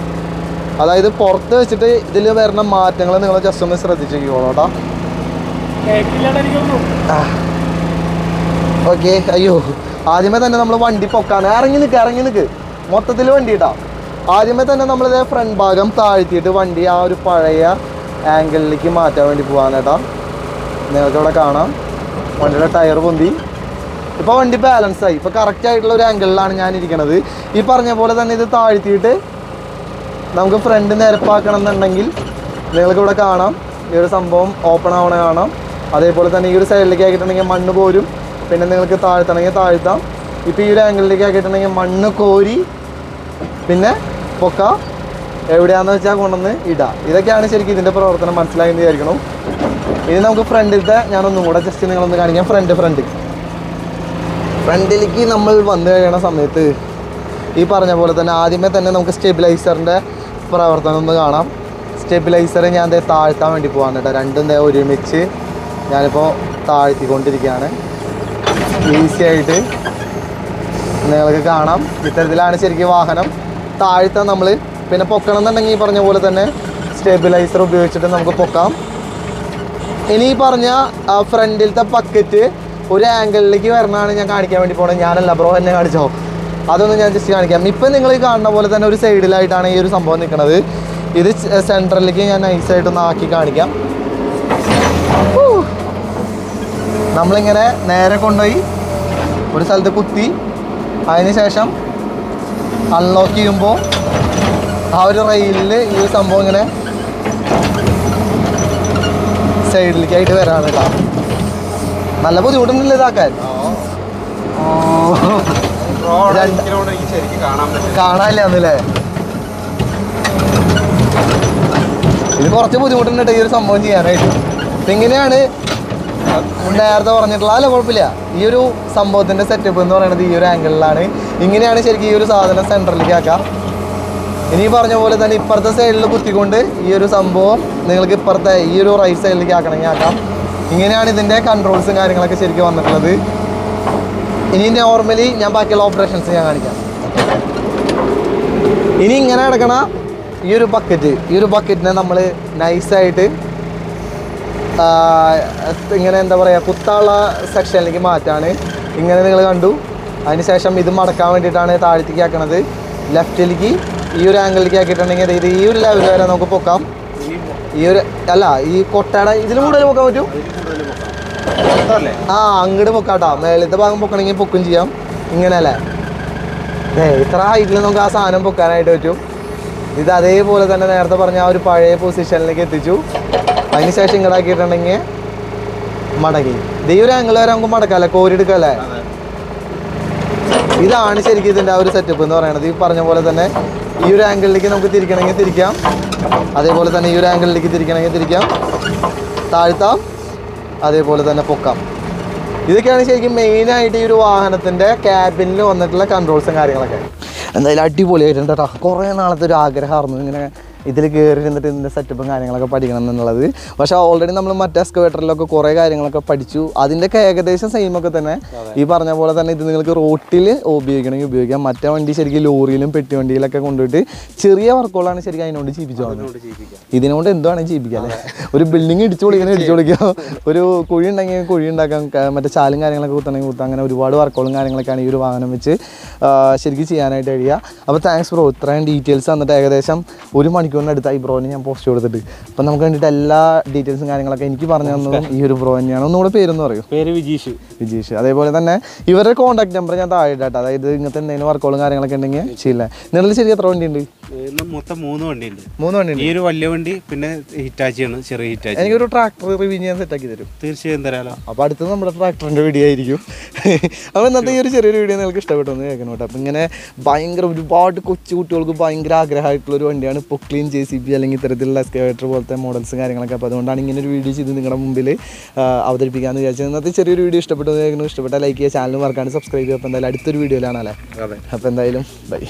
അതായത് പുറത്ത് വെച്ചിട്ട് ഇതിൽ വരുന്ന മാറ്റങ്ങൾ നിങ്ങൾ ജസ്റ്റ് ഒന്ന് ശ്രദ്ധിച്ചോളൂ കേട്ടോ. ഓക്കെ. അയ്യോ, ആദ്യമേ തന്നെ നമ്മൾ വണ്ടി പൊക്കാണ്. ഇറങ്ങി നിൽക്ക് മൊത്തത്തിൽ വണ്ടി കേട്ടോ. ആദ്യമേ തന്നെ നമ്മളിത് ഫ്രണ്ട് ഭാഗം താഴ്ത്തിയിട്ട് വണ്ടി ആ ഒരു പഴയ ആംഗിളിലേക്ക് മാറ്റാൻ വേണ്ടി പോകാൻ കേട്ടോ. നിങ്ങൾക്കിവിടെ കാണാം വണ്ടിയുടെ ടയർ പൊന്തി. ഇപ്പോൾ വണ്ടി ബാലൻസായി. ഇപ്പോൾ കറക്റ്റായിട്ടുള്ള ഒരു ആംഗിളിലാണ് ഞാൻ ഇരിക്കുന്നത്. ഈ പറഞ്ഞ പോലെ തന്നെ ഇത് താഴ്ത്തിയിട്ട് നമുക്ക് ഫ്രണ്ട് നിരപ്പാക്കണം എന്നുണ്ടെങ്കിൽ നിങ്ങൾക്കിവിടെ കാണാം ഈ ഒരു സംഭവം ഓപ്പൺ ആവണ കാണാം. അതേപോലെ തന്നെ ഈ ഒരു സൈഡിലേക്ക് ആക്കിയിട്ടുണ്ടെങ്കിൽ മണ്ണ് പോരും. പിന്നെ നിങ്ങൾക്ക് താഴ്ത്തണമെങ്കിൽ താഴ്ത്താം. ഇപ്പോൾ ഈ ഒരു ആംഗിളിലേക്ക് ആക്കിയിട്ടുണ്ടെങ്കിൽ മണ്ണ് കോരി പിന്നെ പൊക്ക എവിടെയാണെന്ന് വെച്ചാൽ കൊണ്ടുവന്ന് ഇടാം. ഇതൊക്കെയാണ് ശരിക്കും ഇതിൻ്റെ പ്രവർത്തനം. മനസ്സിലായി എന്ന് വിചാരിക്കണം. ഇനി നമുക്ക് ഫ്രണ്ടിലത്തെ ഞാനൊന്നും കൂടെ ജസ്റ്റ് നിങ്ങളൊന്ന് കാണിക്കാം. ഫ്രണ്ടിലേക്ക് നമ്മൾ വന്നു കഴിയണ സമയത്ത് ഈ പറഞ്ഞ പോലെ തന്നെ ആദ്യമേ തന്നെ നമുക്ക് സ്റ്റെബിലൈസറിൻ്റെ പ്രവർത്തനം ഒന്ന് കാണാം. സ്റ്റെബിലൈസർ ഞാൻ താഴ്ത്താൻ വേണ്ടി പോകാൻ കേട്ടോ. രണ്ടും ഒരുമിച്ച് ഞാനിപ്പോൾ താഴ്ത്തിക്കൊണ്ടിരിക്കുകയാണ്. ഈസി ആയിട്ട് നിങ്ങൾക്ക് കാണാം. ഇത്തരത്തിലാണ് ശരിക്കും വാഹനം താഴ്ത്താൻ നമ്മൾ. പിന്നെ പൊക്കണം എന്നുണ്ടെങ്കിൽ ഈ പറഞ്ഞ പോലെ തന്നെ സ്റ്റെബിലൈസർ ഉപയോഗിച്ചിട്ട് നമുക്ക് പൊക്കാം. ഇനി ഈ പറഞ്ഞ ഫ്രണ്ടിലത്തെ ബക്കറ്റ് ഒരു ആംഗിളിലേക്ക് വരണമാണ് ഞാൻ കാണിക്കാൻ വേണ്ടി പോകണം. ഞാനല്ല, ബ്രോ എന്നെ കാണിച്ചോ. അതൊന്നും ഞാൻ ജസ്റ്റ് കാണിക്കാം. ഇപ്പം നിങ്ങൾ ഈ കാണുന്ന പോലെ തന്നെ ഒരു സൈഡിലായിട്ടാണ് ഈ ഒരു സംഭവം നിൽക്കുന്നത്. ഇത് സെൻട്രലിലേക്ക് ഞാൻ നൈസായിട്ടൊന്ന് ആക്കി കാണിക്കാം. നമ്മളിങ്ങനെ നേരെ കൊണ്ടുപോയി ഒരു സ്ഥലത്ത് കുത്തി അതിന് ശേഷം അൺലോക്ക് ചെയ്യുമ്പോൾ ആ ഒരു റെയിലിൽ ഈ ഒരു സംഭവം ഇങ്ങനെ സൈഡിലേക്കായിട്ട് വരാണ് കേട്ടോ. നല്ല ബുദ്ധിമുട്ടൊന്നുമില്ല ഇതാക്കാൻ. കാണാനില്ല എന്നല്ലേ. ഇത് കുറച്ച് ബുദ്ധിമുട്ടുണ്ട് കേട്ടോ ഈ ഒരു സംഭവം ചെയ്യാനായിട്ട്. ഇങ്ങനെയാണ് നേരത്തെ പറഞ്ഞിട്ടുള്ള അല്ല കുഴപ്പമില്ല. ഈ ഒരു സംഭവത്തിൻ്റെ സെറ്റപ്പ് എന്ന് പറയുന്നത് ഈ ഒരു ആംഗിളിലാണ്. ഇങ്ങനെയാണ് ശരിക്കും ഈ ഒരു സാധനം സെൻറ്ററിലേക്ക് ആക്കാം. ഇനി പറഞ്ഞ പോലെ തന്നെ ഇപ്പുറത്തെ സൈഡിൽ കുത്തിക്കൊണ്ട് ഈ ഒരു സംഭവം നിങ്ങൾക്ക് ഇപ്പുറത്തെ ഈ ഒരു റൈറ്റ് സൈഡിലേക്ക് ആക്കണമെങ്കിൽ ആക്കാം. ഇങ്ങനെയാണ് ഇതിൻ്റെ കൺട്രോൾസും കാര്യങ്ങളൊക്കെ ശരിക്കും വന്നിട്ടുള്ളത്. ഇനി നോർമലി ഞാൻ ബാക്കിയുള്ള ഓപ്പറേഷൻസ് ഞാൻ കാണിക്കാം. ഇനി ഇങ്ങനെ കിടക്കണ ഈ ഒരു ബക്കറ്റിനെ നമ്മൾ നൈസായിട്ട് ഇങ്ങനെ എന്താ പറയുക കുത്താനുള്ള സെക്ഷനിലേക്ക് മാറ്റാണ്. ഇങ്ങനെ നിങ്ങൾ കണ്ടു. അതിനുശേഷം ഇത് മടക്കാൻ വേണ്ടിയിട്ടാണ് താഴത്തേക്ക് ആക്കണത്. ലെഫ്റ്റിലേക്ക് ഈ ഒരു ആംഗിളിലേക്ക് ആക്കിയിട്ടുണ്ടെങ്കിൽ ഇത് ഈ ഒരു ലെവൽ വരെ നമുക്ക് പൊക്കാം. ഈ ഒരു അല്ല ഈ കൊട്ടയുടെ ഇതിലും കൂടുതൽ പൊക്കാൻ പറ്റും. അങ്ങോട്ട് പൊക്കാട്ടോ. മേളത്തെ ഭാഗം പൊക്കണമെങ്കിൽ പൊക്കും ചെയ്യാം. ഇങ്ങനെ അല്ലേ ഇത്ര ഹൈറ്റിൽ നമുക്ക് ആ സാധനം പൊക്കാനായിട്ട് പറ്റും. ഇത് അതേപോലെ തന്നെ നേരത്തെ പറഞ്ഞ ആ ഒരു പഴയ പൊസിഷനിലേക്ക് എത്തിച്ചു. അതിനുശേഷം ഇങ്ങോട്ടാക്കിയിട്ടുണ്ടെങ്കിൽ മടങ്ങി ഇത് ഈ ഒരു ആംഗിൾ വരെ നമുക്ക് മടക്കാമല്ലേ, കോരിയെടുക്കല്ലേ. ഇതാണ് ശരിക്കും ഇതിൻ്റെ ആ ഒരു സെറ്റപ്പ് എന്ന് പറയുന്നത്. ഈ പറഞ്ഞ പോലെ തന്നെ ഈ ഒരു ആംഗിളിലേക്ക് നമുക്ക് തിരിക്കണമെങ്കിൽ തിരിക്കാം. അതേപോലെ തന്നെ ഈ ഒരു ആംഗിളിലേക്ക് തിരിക്കണമെങ്കിൽ തിരിക്കാം. താഴ്ത്താം. അതേപോലെ തന്നെ പൊക്കാം. ഇതൊക്കെയാണ് ശരിക്കും മെയിനായിട്ട് ഈ ഒരു വാഹനത്തിൻ്റെ ക്യാബിനിൽ വന്നിട്ടുള്ള കൺട്രോൾസും കാര്യങ്ങളൊക്കെ. എന്തായാലും അടിപൊളിയായിട്ടുണ്ട് കേട്ടോ. കുറേ നാളത്തെ ഒരു ആഗ്രഹമായിരുന്നു ഇങ്ങനെ ഇതിൽ കയറി ഇരുന്നിട്ട് ഇതിൻ്റെ സെറ്റപ്പും കാര്യങ്ങളൊക്കെ പഠിക്കണം എന്നുള്ളത്. പക്ഷേ ഓൾറെഡി നമ്മൾ മറ്റേ എക്സ്കവേറ്ററിലൊക്കെ കുറേ കാര്യങ്ങളൊക്കെ പഠിച്ചു. അതിൻ്റെയൊക്കെ ഏകദേശം സെയിമൊക്കെ തന്നെ. ഈ പറഞ്ഞ പോലെ തന്നെ ഇത് നിങ്ങൾക്ക് റോട്ടിൽ ഉപയോഗിക്കണമെങ്കിൽ ഉപയോഗിക്കാം. മറ്റേ വണ്ടി ശരിക്കും ലോറിയിലും പെട്ടി വണ്ടിയിലൊക്കെ കൊണ്ടുപോയിട്ട് ചെറിയ വർക്കുകളാണ് ശരിക്കും അതിനോട് ജീവിച്ചു പോകുന്നത്. ഇതിനോട് എന്താണ് ജീവിക്കാം അല്ലേ. ഒരു ബിൽഡിങ് ഇടിച്ചു പൊളിക്കാം. ഒരു കുഴി ഉണ്ടെങ്കിൽ കുഴി ഉണ്ടാക്കാം. മറ്റേ ചാലും കാര്യങ്ങളൊക്കെ കുത്തണമെങ്കിൽ കുത്താം. അങ്ങനെ ഒരുപാട് വർക്കുകളും കാര്യങ്ങളൊക്കെയാണ് ഈ ഒരു വാഹനം വെച്ച് ശരിക്കും ചെയ്യാനായിട്ട് കഴിയുക. അപ്പോൾ താങ്ക്സ് ബ്രോ, ഇത്രയും ഡീറ്റെയിൽസ് തന്നിട്ട് ഏകദേശം 1 മണിക്കൂർ മണിക്കൂറിനടുത്ത് ഈ ബ്രോന് ഞാൻ പോസ്റ്റ് കൊടുത്തിട്ട്. അപ്പം നമുക്ക് വേണ്ടിയിട്ട് എല്ലാ ഡീറ്റെയിൽസും കാര്യങ്ങളൊക്കെ എനിക്ക് പറഞ്ഞു തന്നതും ഈ ഒരു ബ്രോ തന്നെയാണ്. ഒന്നുകൂടെ പേരെന്ന് പറയും. പേര് വിജീഷ്. വിജീഷ്. അതേപോലെ തന്നെ ഇവരുടെ കോൺടാക്ട് നമ്പർ ഞാൻ താഴെ ഇടാം. അതായത് ഇങ്ങനത്തെ എന്തെങ്കിലും വർക്കുകളും കാര്യങ്ങളൊക്കെ ഉണ്ടെങ്കിൽ ചെയ്യില്ല. നിങ്ങളിൽ ശരി എത്ര വണ്ടി ഉണ്ട്? മൊത്തം 3 വണ്ടിയുണ്ട്. 3 വണ്ടി. ഈ ഒരു വലിയ വണ്ടി, പിന്നെ ഹിറ്റാച്ചിയാണ്, ചെറിയ ഹിറ്റാച്ചി. എനിക്കൊരു ട്രാക്ടർ റിവ്യൂ ചെയ്യാൻ സെറ്റാക്കി തരും. തീർച്ചയായും തരാമല്ലോ. അപ്പോൾ അടുത്തത് നമ്മുടെ ട്രാക്ടറിൻ്റെ വീഡിയോ ആയിരിക്കും. അപ്പോൾ ഇന്നത്തെ ഈ ഒരു ചെറിയൊരു വീഡിയോ നിങ്ങൾക്ക് ഇഷ്ടപ്പെട്ടെന്ന് കേൾക്കണം കേട്ടോ. അപ്പോൾ ഇങ്ങനെ ഭയങ്കര ഒരുപാട് കൊച്ചു കുട്ടികൾക്ക് ഭയങ്കര ആഗ്രഹമായിട്ടുള്ളൊരു വണ്ടിയാണ് പൊക്ലീൻ JCB അല്ലെങ്കിൽ ഇത്തരത്തിലുള്ള എക്സ്കവേറ്റർ പോലത്തെ മോഡൽസും കാര്യങ്ങളൊക്കെ. അപ്പോൾ അതുകൊണ്ടാണ് ഇങ്ങനെ ഒരു വീഡിയോ ചെയ്ത് നിങ്ങളുടെ മുമ്പിൽ അവതരിപ്പിക്കാമെന്ന് വിചാരിച്ചത്. ഇന്നത്തെ ചെറിയൊരു വീഡിയോ ഇഷ്ടപ്പെട്ടെന്ന് കേൾക്കുന്നു. ഇഷ്ടപ്പെട്ടാൽ ലൈക്ക് ചെയ്യുക, ചാനൽ മറക്കാണ്ട് സബ്സ്ക്രൈബ് ചെയ്യുക. അപ്പോൾ എന്തായാലും അടുത്തൊരു വീഡിയോയിലാണല്ലേ. അപ്പോൾ എന്തായാലും ബൈ.